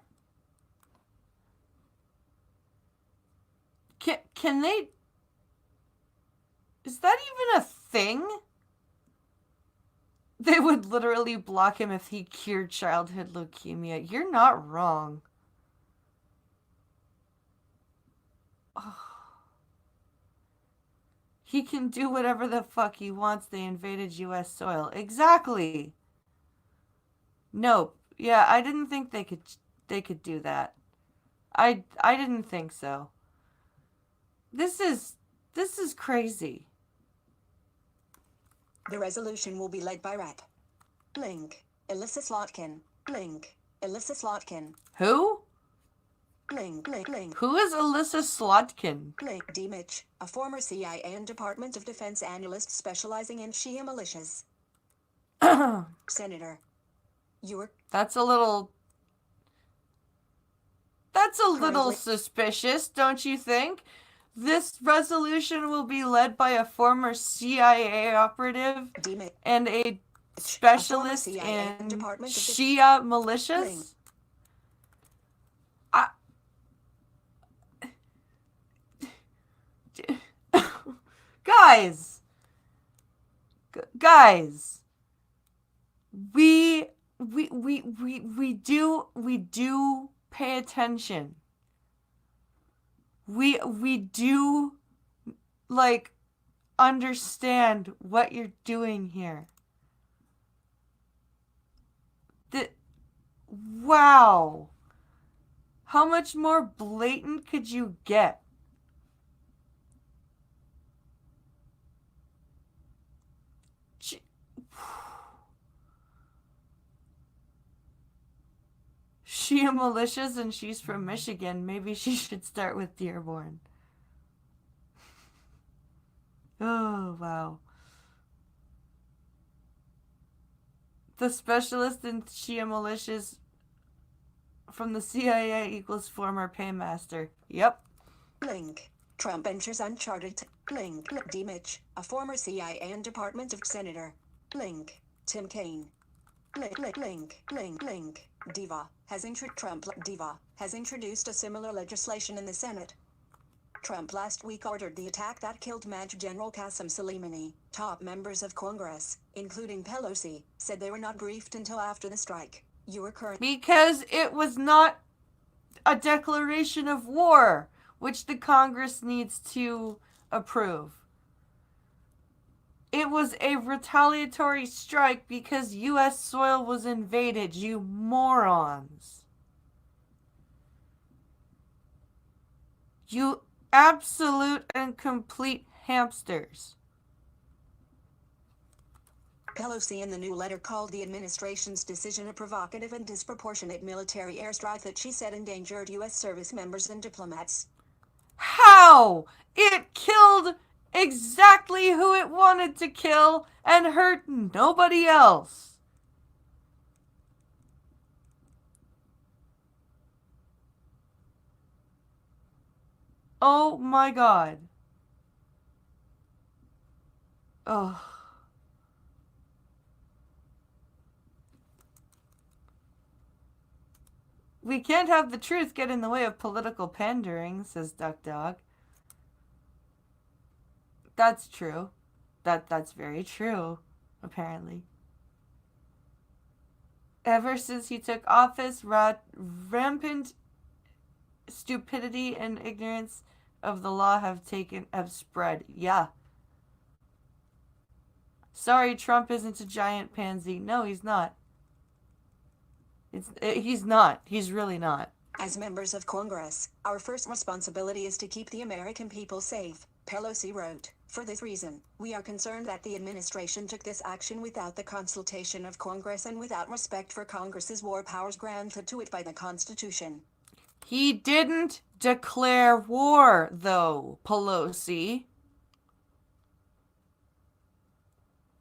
Can they? Is that even a thing? They would literally block him if he cured childhood leukemia. You're not wrong. Oh. He can do whatever the fuck he wants. They invaded U.S. soil. Exactly. Nope. Yeah, I didn't think they could do that. I didn't think so. This is crazy. The resolution will be led by Rep. Link. Alyssa Slotkin. Link. Alyssa Slotkin. Who? Link. Who is Alyssa Slotkin? Link. D. Mitch, a former CIA and Department of Defense analyst specializing in Shia militias. Senator. That's a little suspicious, don't you think? This resolution will be led by a former CIA operative and a specialist in Shia militias? Guys, we do pay attention. We do, like, understand what you're doing here. Wow. How much more blatant could you get? Shia militias and she's from Michigan. Maybe she should start with Dearborn. Oh, wow. The specialist in Shia militias from the CIA equals former paymaster. Yep. Link. Trump enters uncharted. Link. D. Mitch, a former CIA and Department of Senator. Link. Tim Kaine. Link. Diva has introduced a similar legislation in the Senate. Trump last week ordered the attack that killed Maj General Qasem Soleimani. Top members of Congress, including Pelosi, said they were not briefed until after the strike. Because it was not a declaration of war, which the Congress needs to approve. It was a retaliatory strike because U.S. soil was invaded, you morons. You absolute and complete hamsters. Pelosi in the new letter called the administration's decision a provocative and disproportionate military airstrike that she said endangered U.S. service members and diplomats. How? It killed exactly who it wanted to kill and hurt nobody else. Oh my god. Oh. We can't have the truth get in the way of political pandering, says Duck Dog. That's true. That's very true, apparently. Ever since he took office, rampant stupidity and ignorance of the law have spread. Yeah. Sorry, Trump isn't a giant pansy. No, he's not. He's not. He's really not. As members of Congress, our first responsibility is to keep the American people safe, Pelosi wrote. For this reason, we are concerned that the administration took this action without the consultation of Congress and without respect for Congress's war powers granted to it by the Constitution. He didn't declare war, though, Pelosi.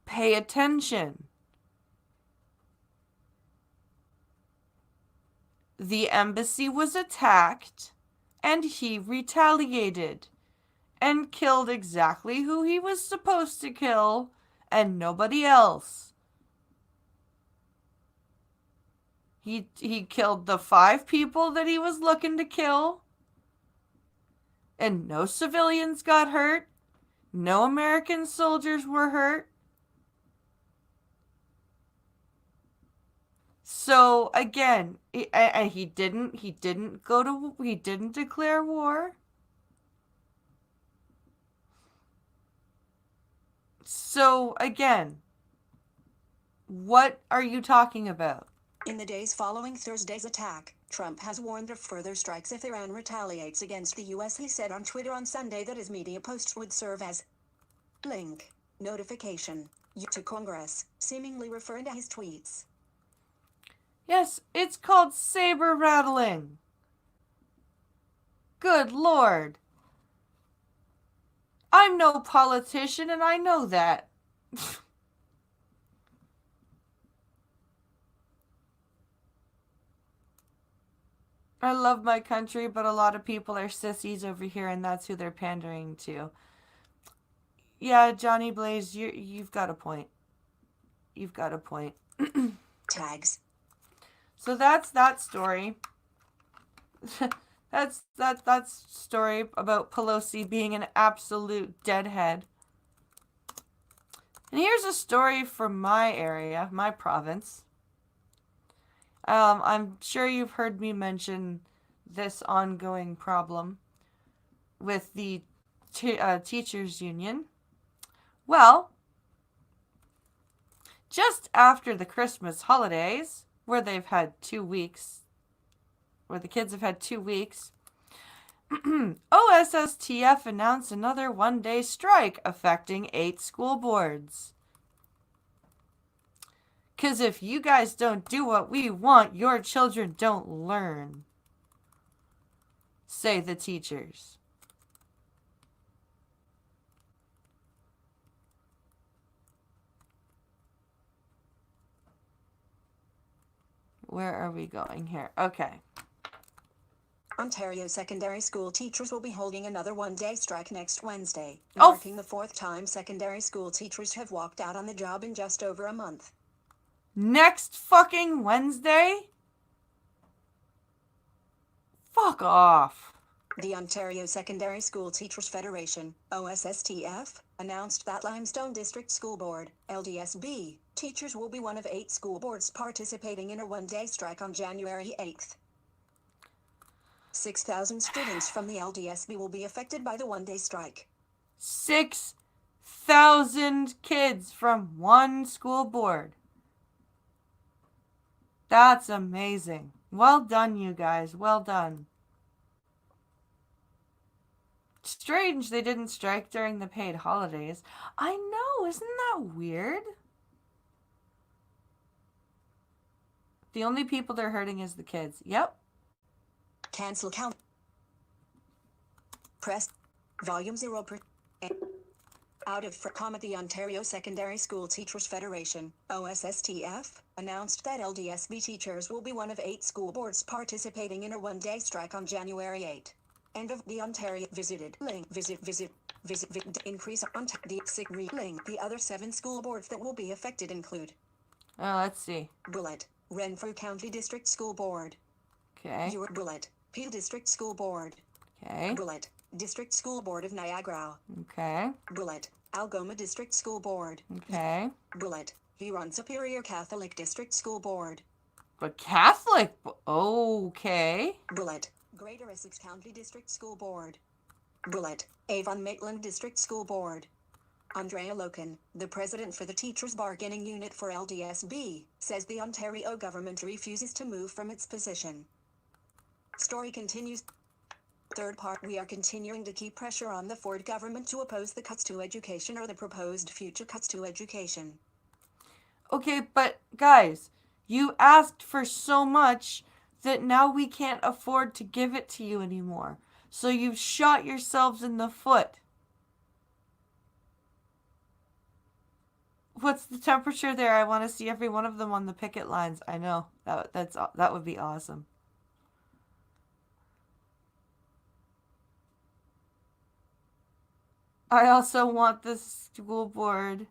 Pay attention. The embassy was attacked, and he retaliated, and killed exactly who he was supposed to kill, and nobody else. He killed the 5 people that he was looking to kill, and no civilians got hurt. No American soldiers were hurt. So again, he didn't declare war. So again, what are you talking about? In the days following Thursday's attack, Trump has warned of further strikes if Iran retaliates against the U.S. He said on Twitter on Sunday that his media posts would serve as link notification to Congress, seemingly referring to his tweets. Yes, it's called saber rattling. Good Lord. I'm no politician and I know that. I love my country, but a lot of people are sissies over here and that's who they're pandering to. Yeah, Johnny Blaze, you've got a point. You've got a point. Tags. So that's that story. that's story about Pelosi being an absolute deadhead. And here's a story from my area, my province. I'm sure you've heard me mention this ongoing problem with the teachers union. Well, just after the Christmas holidays, where they've had 2 weeks, where the kids have had 2 weeks, OSSTF announced another one-day strike affecting 8 school boards. Because if you guys don't do what we want, your children don't learn, say the teachers. Where are we going here? Okay. Ontario secondary school teachers will be holding another one-day strike next Wednesday, Oh. marking the 4th time secondary school teachers have walked out on the job in just over a month. Next fucking Wednesday? Fuck off. The Ontario Secondary School Teachers Federation, OSSTF, announced that Limestone District School Board, LDSB, teachers will be one of 8 school boards participating in a one-day strike on January 8th. 6,000 students from the LDSB will be affected by the one-day strike. 6 1,000 kids from one school board. That's amazing. Well done, you guys. Well done. Strange they didn't strike during the paid holidays. I know, isn't that weird? The only people they're hurting is the kids. Yep. Cancel count. Press. Volume 0. Out of the Ontario Secondary School Teachers Federation, OSSTF, announced that LDSB teachers will be one of 8 school boards participating in a one-day strike on January 8. End of the Ontario visited link visit increase on the sick link. The other 7 school boards that will be affected include. Oh, let's see. Bullet, Renfrew County District School Board. Okay. Your Bullet, Peel District School Board. Okay. Bullet, District School Board of Niagara. Okay. Bullet, Algoma District School Board. Okay. Bullet, Huron Superior Catholic District School Board. But Catholic? Okay. Bullet, Greater Essex County District School Board. Bullet, Avon Maitland District School Board. Andrea Loken, the president for the Teachers Bargaining Unit for LDSB, says the Ontario government refuses to move from its position. Story continues. Third part, we are continuing to keep pressure on the Ford government to oppose the cuts to education or the proposed future cuts to education. Okay, but guys, you asked for so much that now we can't afford to give it to you anymore. So you've shot yourselves in the foot. What's the temperature there? I want to see every one of them on the picket lines. I know. That would be awesome. I also want the school board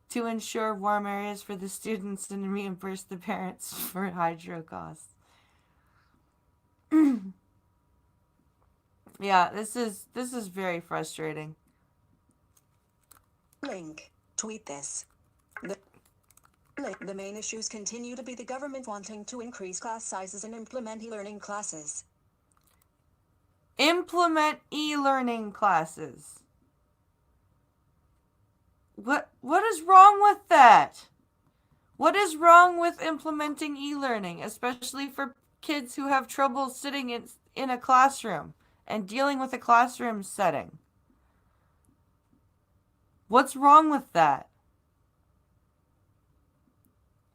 to ensure warm areas for the students and reimburse the parents for hydro costs. Yeah, this is very frustrating. Link. Tweet this. The main issues continue to be the government wanting to increase class sizes and implement e-learning classes. Implement e-learning classes. What is wrong with that? What is wrong with implementing e-learning, especially for kids who have trouble sitting in a classroom and dealing with a classroom setting? What's wrong with that?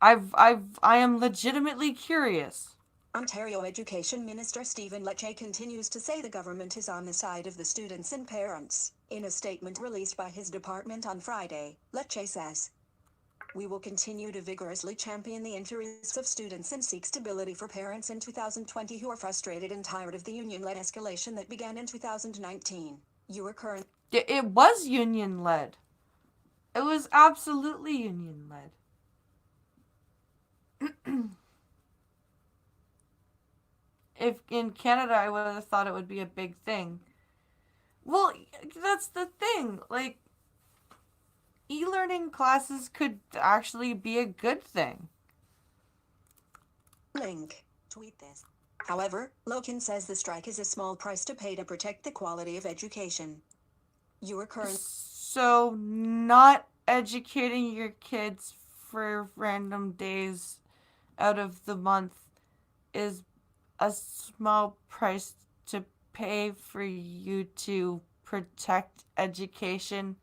I am legitimately curious. Ontario Education Minister Stephen Lecce continues to say the government is on the side of the students and parents. In a statement released by his department on Friday, Lecce says, "We will continue to vigorously champion the interests of students and seek stability for parents in 2020 who are frustrated and tired of the union-led escalation that began in 2019. Your current..." It was union-led. It was absolutely union-led. If in Canada I would have thought it would be a big thing. Well, that's the thing. Like, e-learning classes could actually be a good thing. Link. Tweet this. However, Loken says the strike is a small price to pay to protect the quality of education. Your current... So, not educating your kids for random days out of the month is a small price to pay for you to protect education,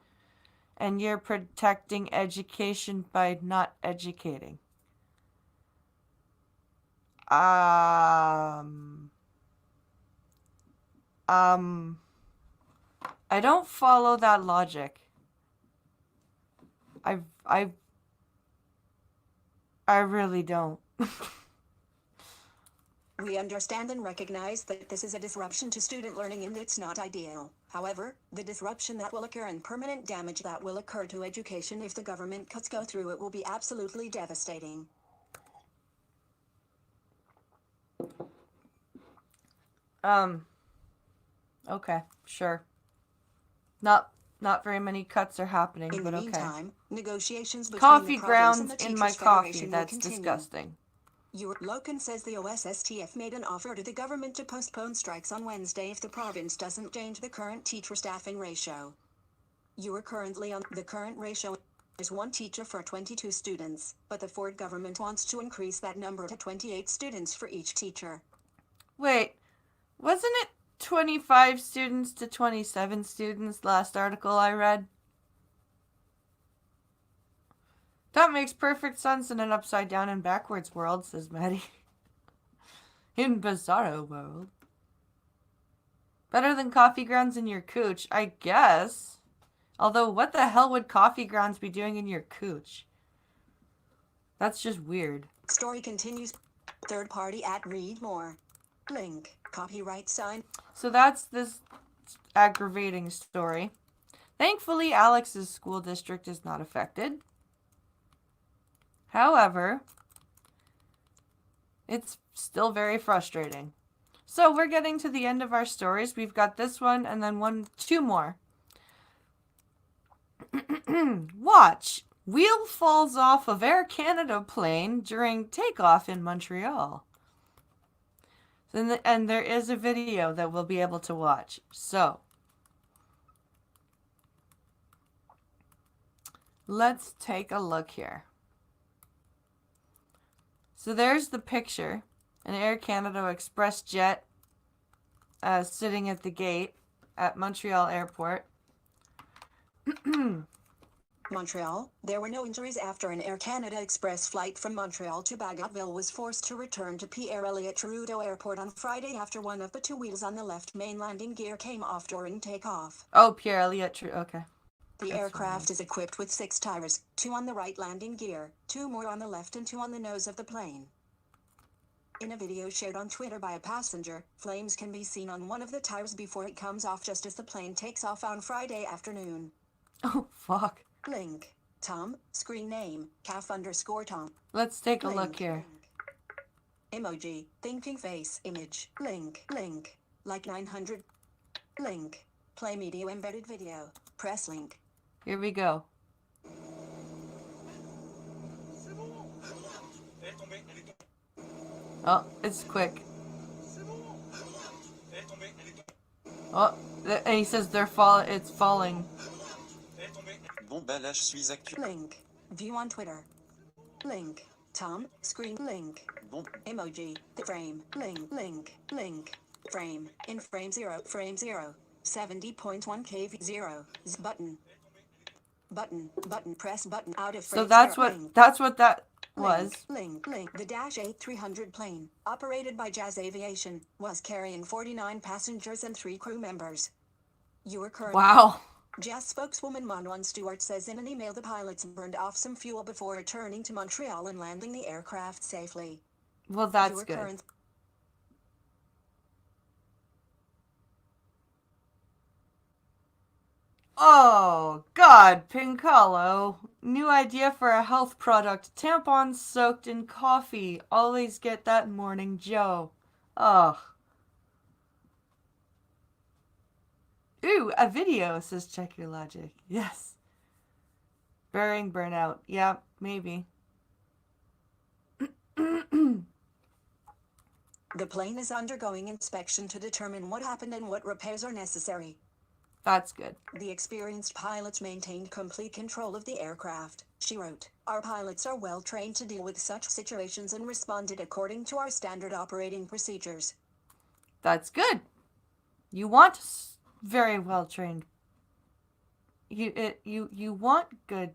and you're protecting education by not educating. I don't follow that logic. I really don't. We understand and recognize that this is a disruption to student learning and it's not ideal. However, the disruption that will occur and permanent damage that will occur to education if the government cuts go through it will be absolutely devastating. Okay, sure. Not very many cuts are happening, In but the okay. meantime, negotiations between Coffee the province and grounds the in my Teachers coffee. Federation will That's continue. disgusting. Loken says the OSSTF made an offer to the government to postpone strikes on Wednesday if the province doesn't change the current teacher staffing ratio. You are currently on the current ratio is 1 teacher for 22 students, but the Ford government wants to increase that number to 28 students for each teacher. Wait, wasn't it 25 students to 27 students last article I read? That makes perfect sense in an upside down and backwards world, says Maddie. In Bizarro world. Better than coffee grounds in your cooch, I guess. Although, what the hell would coffee grounds be doing in your cooch? That's just weird. Story continues. Third party at read more. Link. Copyright sign. So that's this aggravating story. Thankfully, Alex's school district is not affected. However, it's still very frustrating. So we're getting to the end of our stories. We've got this one and then two more. Watch. Wheel falls off of Air Canada plane during takeoff in Montreal. And there is a video that we'll be able to watch. So, let's take a look here. So there's the picture. An Air Canada Express jet sitting at the gate at Montreal Airport. Montreal, there were no injuries after an Air Canada Express flight from Montreal to Bagotville was forced to return to Pierre Elliott Trudeau Airport on Friday after one of the two wheels on the left main landing gear came off during takeoff. Oh, Pierre Elliott Trudeau, okay. The aircraft is equipped with 6 tires, 2 on the right landing gear, 2 more on the left and 2 on the nose of the plane. In a video shared on Twitter by a passenger, flames can be seen on one of the tires before it comes off just as the plane takes off on Friday afternoon. Oh, fuck. Link. Tom, screen name, Tom. Let's take a look here. Emoji, thinking face, image, link, like 900. Link. Play media embedded video, press link. Here we go. Oh, it's quick. Oh, and he says it's falling. Link. View on Twitter. Link. Tom, screen, link. Emoji, the frame, link. Frame, in frame 0, 70.1 kV 0, button, press button, out of frame. So that's 0, what that was. Link. The Dash 8-300 plane, operated by Jazz Aviation, was carrying 49 passengers and 3 crew members. You were currently... Wow. Jazz spokeswoman Monwan Stewart says in an email the pilots burned off some fuel before returning to Montreal and landing the aircraft safely. Well, that's good. Oh, God, Pincalo. New idea for a health product. Tampons soaked in coffee. Always get that Morning Joe. Ugh. Ooh, a video, says Check Your Logic. Yes. Burying burnout. Yeah, maybe. The plane is undergoing inspection to determine what happened and what repairs are necessary. That's good. The experienced pilots maintained complete control of the aircraft, she wrote. Our pilots are well trained to deal with such situations and responded according to our standard operating procedures. That's good. You want very well trained. You want good,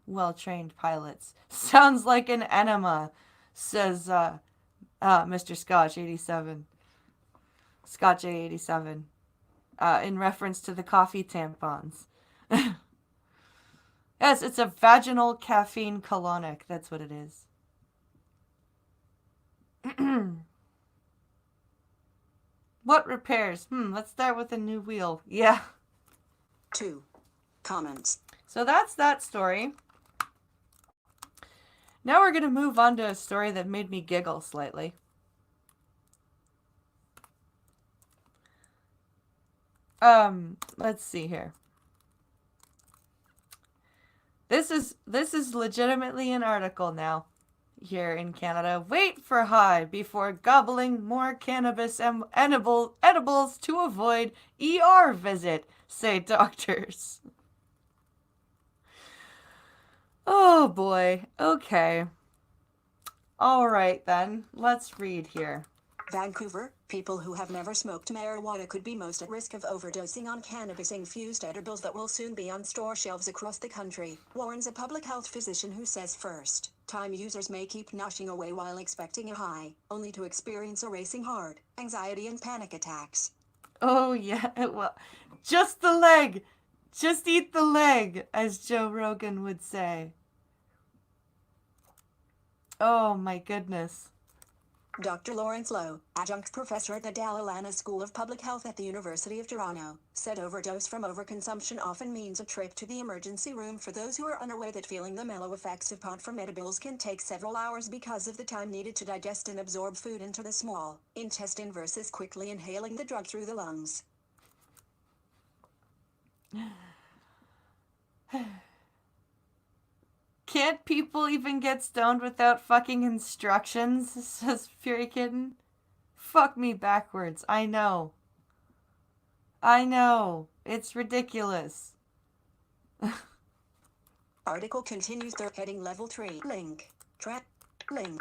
well trained pilots. Sounds like an enema, says Mr. Scotch 87. Scotch A87. In reference to the coffee tampons. Yes, it's a vaginal caffeine colonic. That's what it is. What repairs? Let's start with a new wheel. Yeah. 2. Comments. So that's that story. Now we're going to move on to a story that made me giggle slightly. Let's see here. This is legitimately an article now here in Canada. Wait for high before gobbling more cannabis edibles to avoid ER visit, say doctors. Oh boy. Okay. All right then. Let's read here. Vancouver, people who have never smoked marijuana could be most at risk of overdosing on cannabis-infused edibles that will soon be on store shelves across the country, warns a public health physician who says first time users may keep noshing away while expecting a high, only to experience a racing heart, anxiety and panic attacks. Oh yeah. Well, just the leg. Just eat the leg, as Joe Rogan would say. Oh my goodness. Dr. Lawrence Lowe, adjunct professor at the Dalla Lana School of Public Health at the University of Toronto, said overdose from overconsumption often means a trip to the emergency room for those who are unaware that feeling the mellow effects of pot from edibles can take several hours because of the time needed to digest and absorb food into the small intestine versus quickly inhaling the drug through the lungs. Can't people even get stoned without fucking instructions? Says Fury Kitten. Fuck me backwards. I know. I know. It's ridiculous. Article continues. They're heading level 3. Link. Track. Link.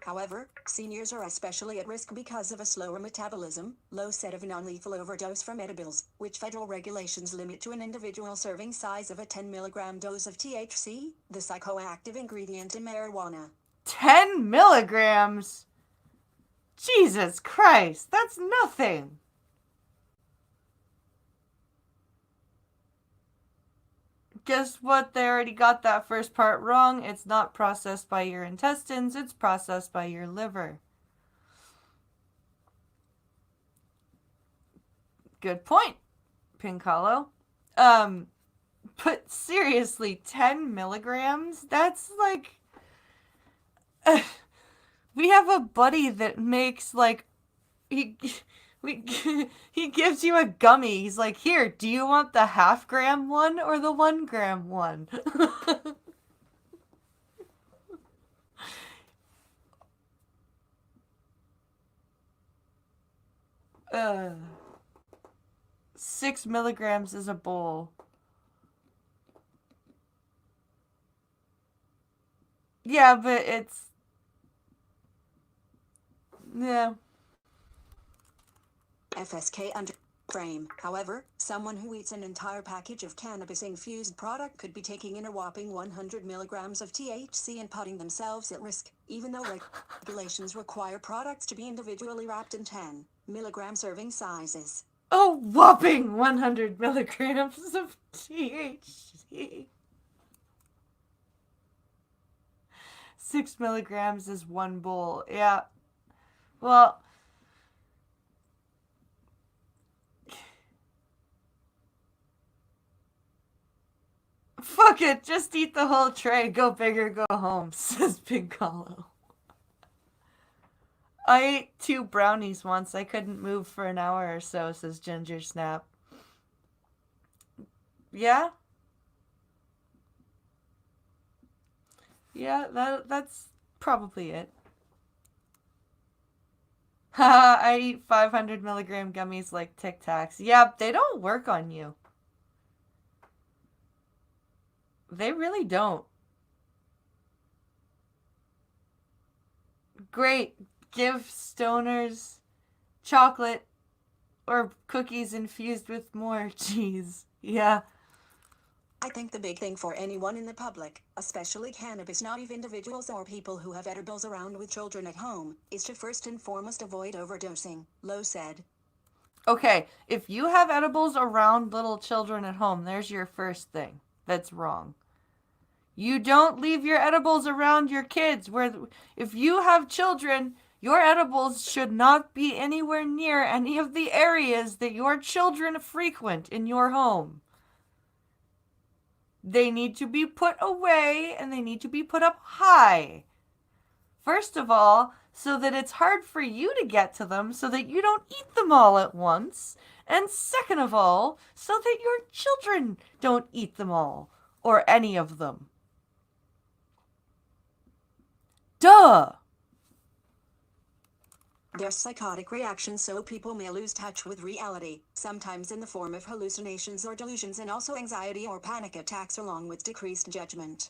However, seniors are especially at risk because of a slower metabolism, low set of non-lethal overdose from edibles, which federal regulations limit to an individual serving size of a 10 milligram dose of THC, the psychoactive ingredient in marijuana. 10 milligrams? Jesus Christ, that's nothing. Guess what? They already got that first part wrong. It's not processed by your intestines, it's processed by your liver. Good point, Pincalo. But seriously, 10 milligrams? That's like... we have a buddy that makes like... He gives you a gummy. He's like, here, do you want the half-gram one or the 1-gram one? 6 milligrams is a bowl. Yeah, but it's... Yeah. FSK under frame. However, someone who eats an entire package of cannabis-infused product could be taking in a whopping 100 milligrams of THC and putting themselves at risk, even though regulations require products to be individually wrapped in 10 milligram serving sizes. A whopping 100 milligrams of THC. 6 milligrams is one bowl. Yeah. Well... Fuck it, just eat the whole tray. Go big or go home, says Big Hollow. I ate 2 brownies once. I couldn't move for an hour or so, says Ginger Snap. Yeah? Yeah, that's probably it. Haha, I eat 500 milligram gummies like Tic Tacs. Yeah, they don't work on you. They really don't. Great. Give stoners chocolate or cookies infused with more cheese. Yeah. I think the big thing for anyone in the public, especially cannabis-naive individuals or people who have edibles around with children at home, is to first and foremost avoid overdosing, Lowe said. Okay, if you have edibles around little children at home, there's your first thing. That's wrong. You don't leave your edibles around your kids. If you have children, your edibles should not be anywhere near any of the areas that your children frequent in your home. They need to be put away and they need to be put up high. First of all, so that it's hard for you to get to them so that you don't eat them all at once. And second of all, so that your children don't eat them all or any of them. Duh! They're psychotic reactions, so people may lose touch with reality, sometimes in the form of hallucinations or delusions, and also anxiety or panic attacks along with decreased judgment.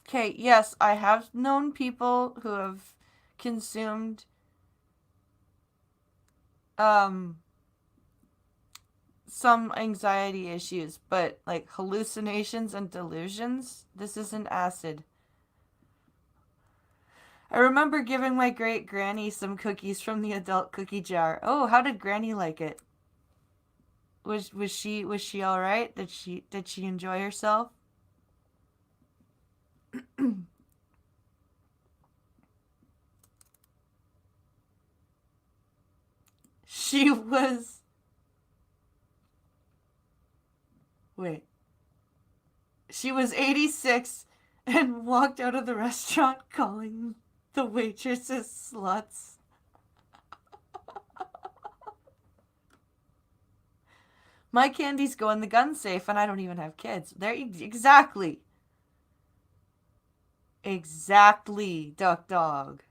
Okay, yes, I have known people who have consumed some anxiety issues, but like hallucinations and delusions, this isn't acid. I remember giving my great granny some cookies from the adult cookie jar. Oh, how did Granny like it? Was she all right? Did she enjoy herself? She was wait. She was 86 and walked out of the restaurant calling the waitresses sluts. My candies go in the gun safe and I don't even have kids. There exactly. Exactly, duck dog.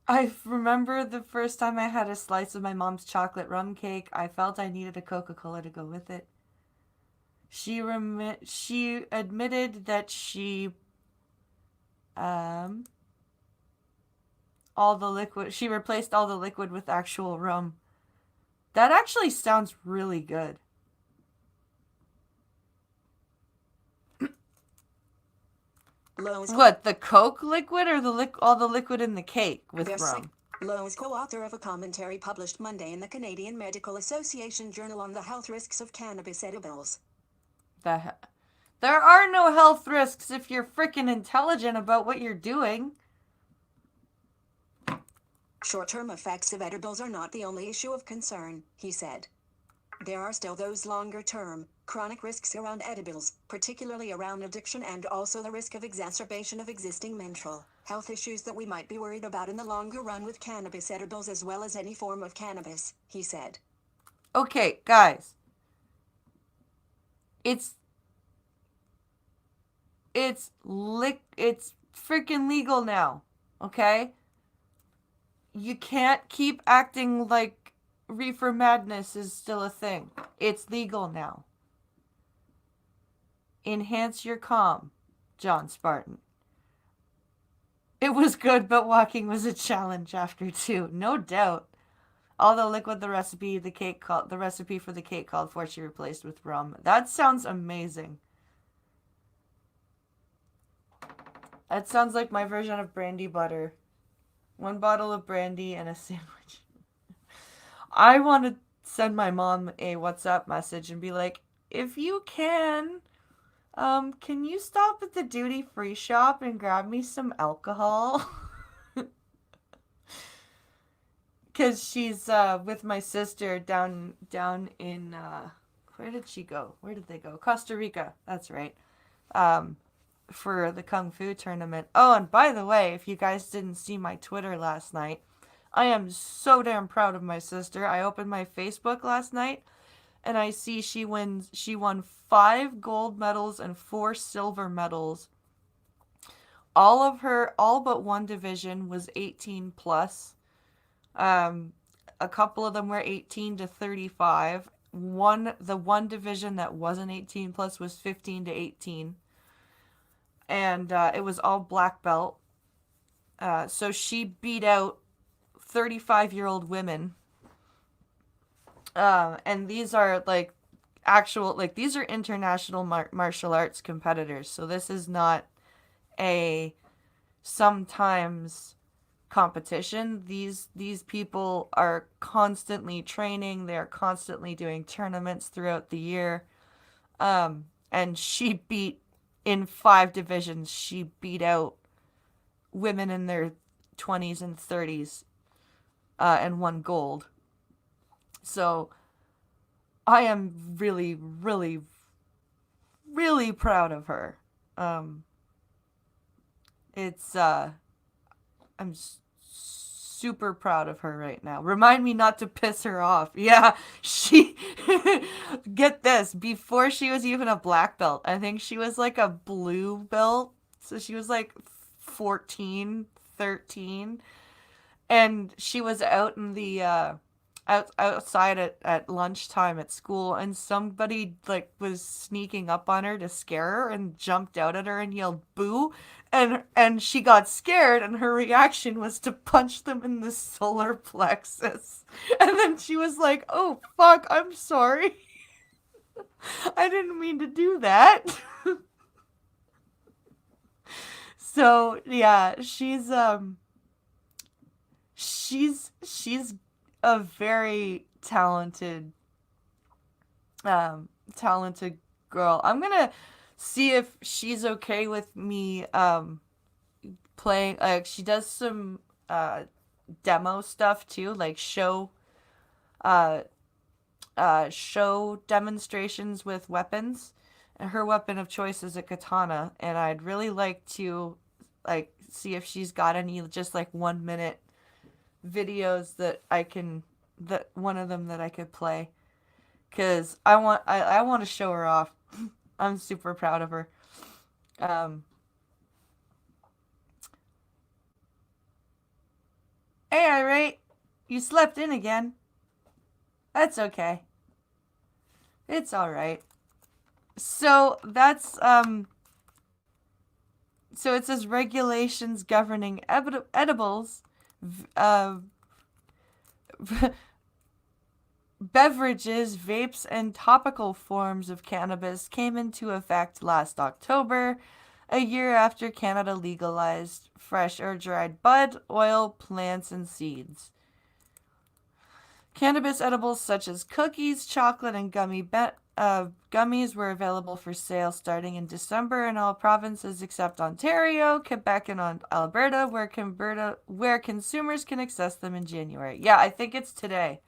I remember the first time I had a slice of my mom's chocolate rum cake, I felt I needed a Coca-Cola to go with it. She admitted that um she replaced all the liquid with actual rum. That actually sounds really good. What, the Coke liquid or all the liquid in the cake with rum? Lowe's, co-author of a commentary published Monday in the Canadian Medical Association Journal on the health risks of cannabis edibles. There are no health risks if you're freaking intelligent about what you're doing. Short-term effects of edibles are not the only issue of concern, he said. There are still those longer-term, chronic risks around edibles, particularly around addiction and also the risk of exacerbation of existing mental health issues that we might be worried about in the longer run with cannabis edibles as well as any form of cannabis, he said. Okay, guys. It's freaking legal now, okay? You can't keep acting like reefer madness is still a thing. It's legal now. Enhance your calm, John Spartan. It was good, but walking was a challenge after 2, no doubt. All the liquid the recipe for the cake called for, she replaced with rum. That sounds amazing. That sounds like my version of brandy butter. 1 bottle of brandy and a sandwich. I want to send my mom a WhatsApp message and be like, if you can you stop at the duty-free shop and grab me some alcohol? Because she's with my sister down in where did she go? Where did they go? Costa Rica. That's right. For the Kung Fu tournament. Oh, and by the way, if you guys didn't see my Twitter last night, I am so damn proud of my sister. I opened my Facebook last night and I see she won 5 gold medals and 4 silver medals. All but one division was 18 plus. A couple of them were 18 to 35. The one division that wasn't 18 plus was 15 to 18. And it was all black belt. So she beat out 35-year-old women. And these are these are international martial arts competitors. So this is not a sometimes competition. These people are constantly training. They're constantly doing tournaments throughout the year. And she in 5 divisions, she beat out women in their 20s and 30s and won gold. So I am really, really, really proud of her. I'm super proud of her right now. Remind me not to piss her off. Yeah, she get this, before she was even a black belt, I think she was like a blue belt. So she was like 14, 13, and she was out in the outside at lunchtime at school, and somebody like was sneaking up on her to scare her and jumped out at her and yelled boo, and she got scared, and her reaction was to punch them in the solar plexus. And then she was like, "Oh fuck, I'm sorry. I didn't mean to do that." So yeah, she's a very talented girl. I'm gonna see if she's okay with me playing. Like, she does some demo stuff too, like uh show demonstrations with weapons. And her weapon of choice is a katana, and I'd really like to like see if she's got any just like 1 minute videos that one of them that I could play, because I want to show her off. I'm super proud of her. Um, hey, Irate, you slept in again. That's okay. It's all right. So that's so it says regulations governing edibles, uh, beverages, vapes, and topical forms of cannabis came into effect last October, a year after Canada legalized fresh or dried bud, oil, plants, and seeds. Cannabis edibles such as cookies, chocolate, and gummies were available for sale starting in December in all provinces except Ontario, Quebec, and Alberta, where consumers can access them in January. Yeah, I think it's today.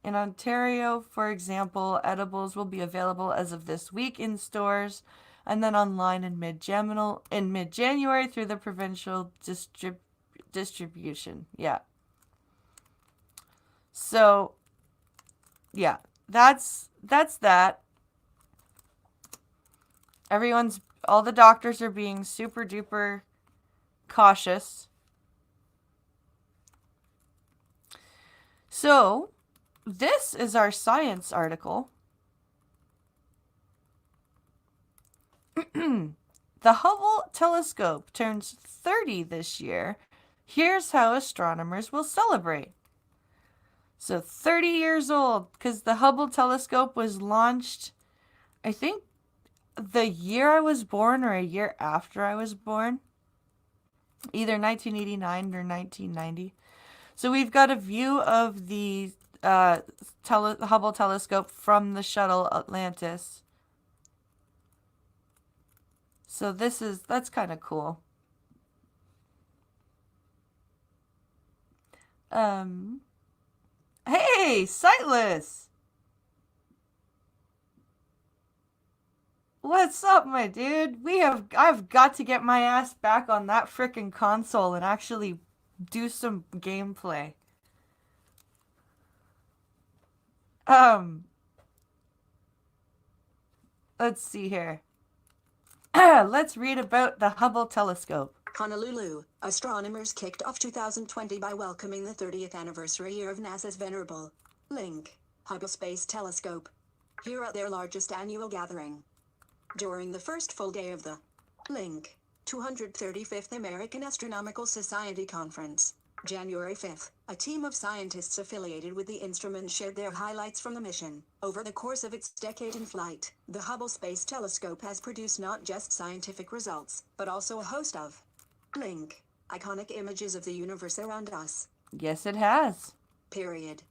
In Ontario, for example, edibles will be available as of this week in stores and then online in mid-January through the provincial distribution. Yeah. So, yeah, that's that. All the doctors are being super duper cautious. So, this is our science article. The Hubble telescope turns 30 this year. Here's how astronomers will celebrate. So 30 years old, because the Hubble telescope was launched, I think, the year I was born or a year after I was born. Either 1989 or 1990. So we've got a view of the Hubble telescope from the shuttle Atlantis. So that's kind of cool. Hey, Sightless! What's up, my dude? I've got to get my ass back on that frickin' console and actually do some gameplay. Let's see here. Let's read about the Hubble telescope. Honolulu, astronomers kicked off 2020 by welcoming the 30th anniversary year of NASA's venerable Link Hubble Space Telescope. Here at their largest annual gathering. During the first full day of the Link 235th American Astronomical Society Conference, January 5th, a team of scientists affiliated with the instrument shared their highlights from the mission. Over the course of its decade in flight, the Hubble Space Telescope has produced not just scientific results, but also a host of Link iconic images of the universe around us. Yes, it has. Period.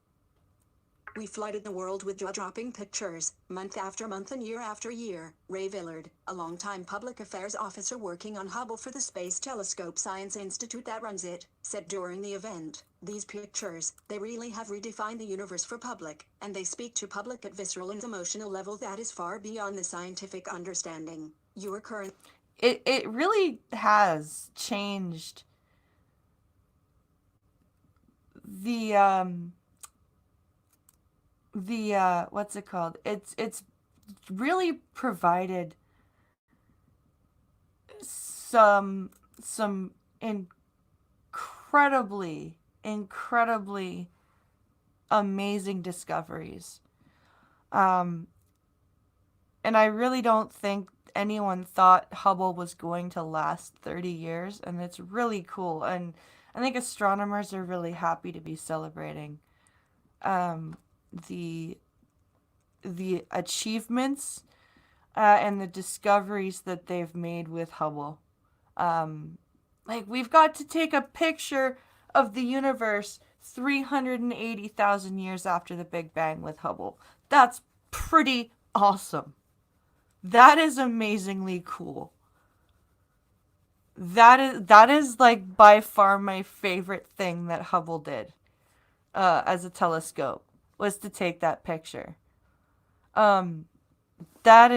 We flooded the world with jaw-dropping pictures, month after month and year after year, Ray Villard, a longtime public affairs officer working on Hubble for the Space Telescope Science Institute that runs it, said during the event. These pictures, they really have redefined the universe for public, and they speak to public at visceral and emotional level that is far beyond the scientific understanding. Your current... It really has changed the the what's it called? It's really provided some incredibly amazing discoveries. Um, and I really don't think anyone thought Hubble was going to last 30 years, and it's really cool. And I think astronomers are really happy to be celebrating um, the the achievements and the discoveries that they've made with Hubble. Um, like, we've got to take a picture of the universe 380,000 years after the Big Bang with Hubble. That's pretty awesome. That is amazingly cool. That is like by far my favorite thing that Hubble did as a telescope, was to take that picture. Um, that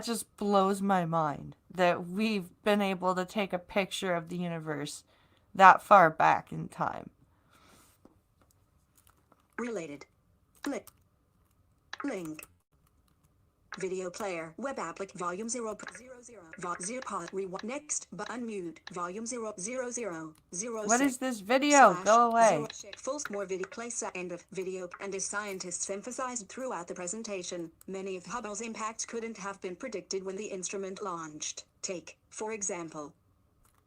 just blows my mind that we've been able to take a picture of the universe that far back in time. Related. Click. Link. Video player. Web applic. Volume 0. 0 pod. Next. But unmute. Volume 0. 0 0 0 What 6. is this video? Slash. Go 0. away. Full more video play end of video. And as scientists emphasized throughout the presentation, many of Hubble's impacts couldn't have been predicted when the instrument launched. Take, for example,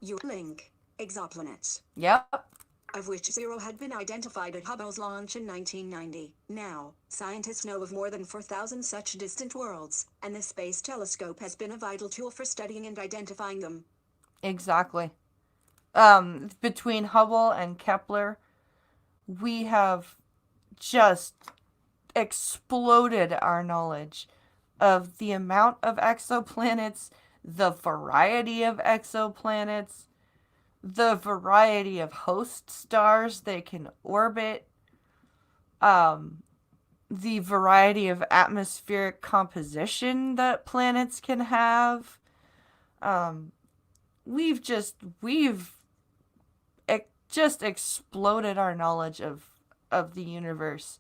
your link. Exoplanets. Yep. Of which 0 had been identified at Hubble's launch in 1990. Now, scientists know of more than 4,000 such distant worlds, and the Space Telescope has been a vital tool for studying and identifying them. Exactly. Between Hubble and Kepler, we have just exploded our knowledge of the amount of exoplanets, the variety of exoplanets, the variety of host stars they can orbit, the variety of atmospheric composition that planets can have. We've just exploded our knowledge of the universe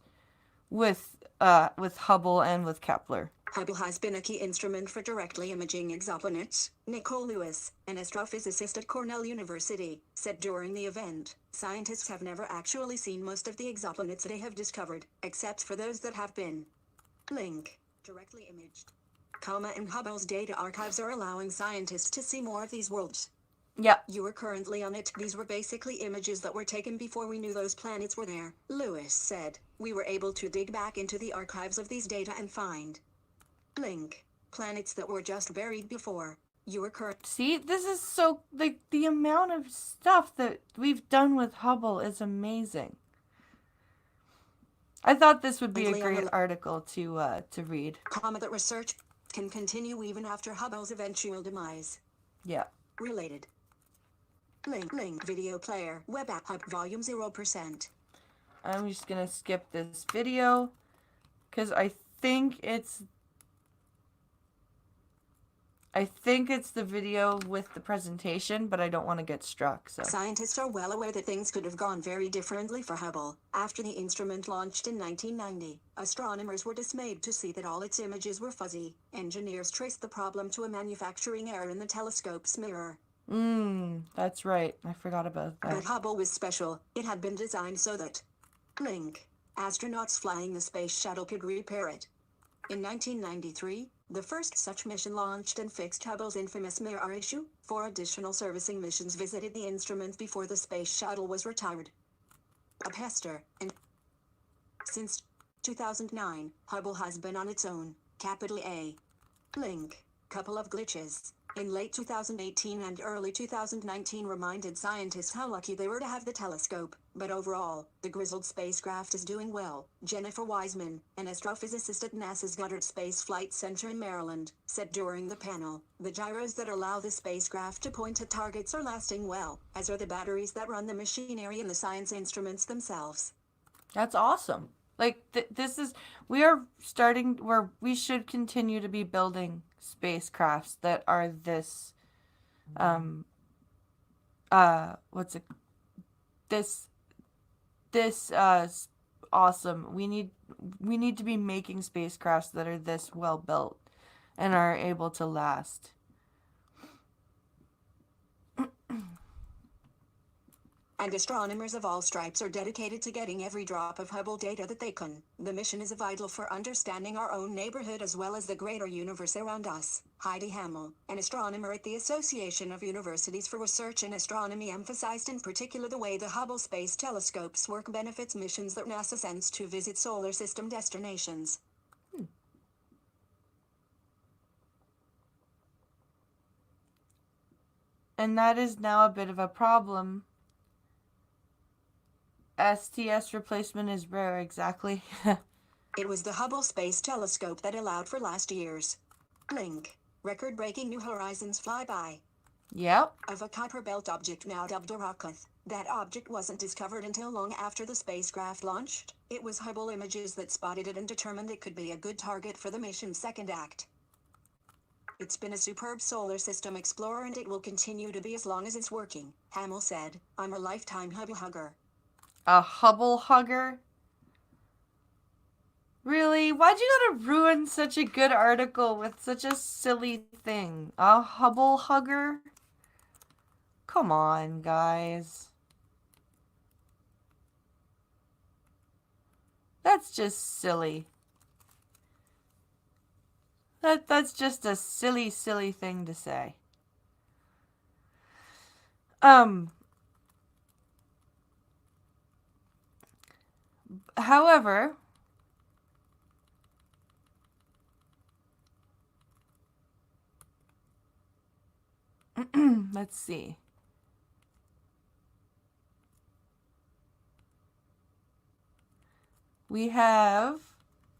with Hubble and with Kepler. Hubble has been a key instrument for directly imaging exoplanets, Nicole Lewis, an astrophysicist at Cornell University, said during the event. Scientists have never actually seen most of the exoplanets they have discovered, except for those that have been link directly imaged. And Hubble's data archives are allowing scientists to see more of these worlds. Yeah. You are currently on it. These were basically images that were taken before we knew those planets were there, Lewis said. We were able to dig back into the archives of these data and find link planets that were just buried before. You are current. See, this is so, like, the amount of stuff that we've done with Hubble is amazing. I thought this would be a great article to read. That research can continue even after Hubble's eventual demise. Yeah. Related. Link video player web app Hub volume 0%. I'm just gonna skip this video because I think it's the video with the presentation, but I don't want to get struck. So scientists are well aware that things could have gone very differently for Hubble. After the instrument launched in 1990, astronomers were dismayed to see that all its images were fuzzy. Engineers traced the problem to a manufacturing error in the telescope's mirror. That's right. I forgot about that. But Hubble was special. It had been designed so that link astronauts flying the space shuttle could repair it. In 1993, the first such mission launched and fixed Hubble's infamous mirror issue. 4 additional servicing missions visited the instrument before the space shuttle was retired. A pester, and since 2009, Hubble has been on its own, capital A. Link, couple of glitches, in late 2018 and early 2019 reminded scientists how lucky they were to have the telescope, but overall, the grizzled spacecraft is doing well. Jennifer Wiseman, an astrophysicist at NASA's Goddard Space Flight Center in Maryland, said during the panel, the gyros that allow the spacecraft to point at targets are lasting well, as are the batteries that run the machinery and the science instruments themselves. That's awesome. Like, we are starting where we should continue to be building spacecrafts that are this, awesome. We need to be making spacecrafts that are this well built and are able to last. And astronomers of all stripes are dedicated to getting every drop of Hubble data that they can. The mission is vital for understanding our own neighborhood as well as the greater universe around us. Heidi Hamel, an astronomer at the Association of Universities for Research in Astronomy, emphasized in particular the way the Hubble Space Telescope's work benefits missions that NASA sends to visit solar system destinations. And that is now a bit of a problem. STS replacement is rare, exactly. It was the Hubble Space Telescope that allowed for last year's link, record-breaking New Horizons flyby. Yep. Of a Kuiper Belt object now dubbed a rocket. That object wasn't discovered until long after the spacecraft launched. It was Hubble images that spotted it and determined it could be a good target for the mission's second act. It's been a superb solar system explorer and it will continue to be as long as it's working, Hamel said. I'm a lifetime Hubble hugger. A Hubble hugger? Really? Why'd you gotta ruin such a good article with such a silly thing? A Hubble hugger? Come on, guys. That's just silly. That's just a silly thing to say. However, let's see. We have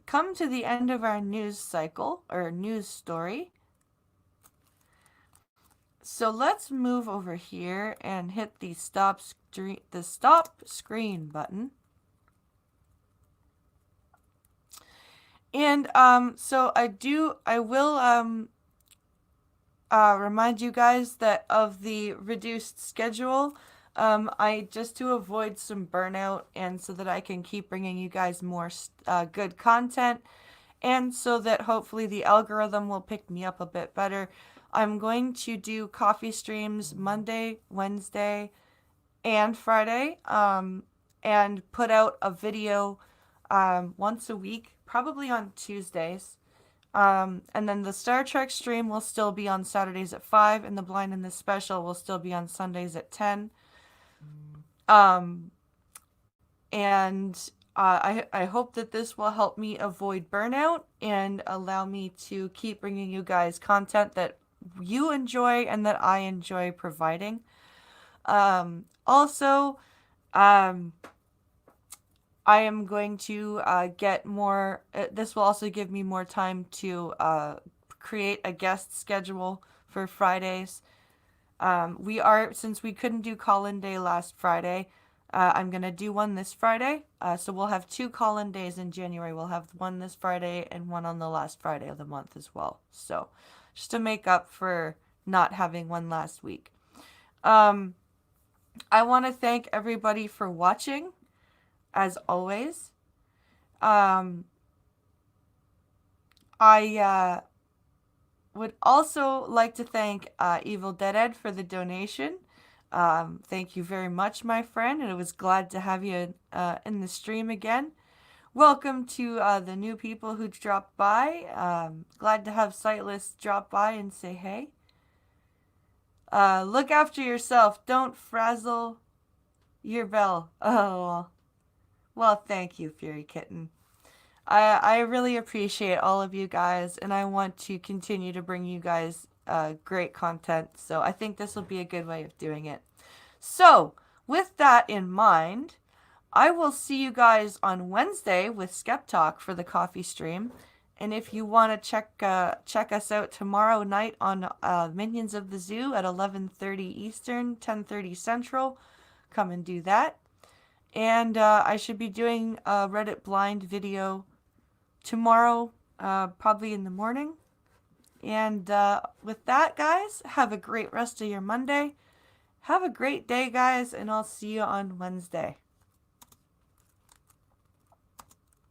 come to the end of our news cycle, or news story. So let's move over here and hit the stop screen button. And so I will remind you guys that of the reduced schedule. I just to avoid some burnout and so that I can keep bringing you guys more good content, and so that hopefully the algorithm will pick me up a bit better. I'm going to do coffee streams Monday, Wednesday, and Friday, and put out a video once a week, probably on Tuesdays. And then the Star Trek stream will still be on Saturdays at 5, and the Blind and the Special will still be on Sundays at 10. I hope that this will help me avoid burnout and allow me to keep bringing you guys content that you enjoy and that I enjoy providing. Also, I am going to get more, this will also give me more time to create a guest schedule for Fridays. Since we couldn't do call-in day last Friday, I'm going to do one this Friday. So we'll have 2 call-in days in January. We'll have one this Friday and one on the last Friday of the month as well. So just to make up for not having one last week. I want to thank everybody for watching, as always. I would also like to thank Evil Dead Ed for the donation. Thank you very much, my friend, and I was glad to have you in the stream again. Welcome to the new people who dropped by. Glad to have Sightless drop by and say hey. Look after yourself. Don't frazzle your bell. Oh, well, thank you, Fury Kitten. I really appreciate all of you guys, and I want to continue to bring you guys great content. So I think this will be a good way of doing it. So with that in mind, I will see you guys on Wednesday with Skep Talk for the coffee stream. And if you want to check us out tomorrow night on Minions of the Zoo at 11:30 Eastern, 10:30 Central, come and do that. And I should be doing a Reddit blind video tomorrow, probably in the morning. And with that, guys, have a great rest of your Monday. Have a great day, guys, and I'll see you on Wednesday.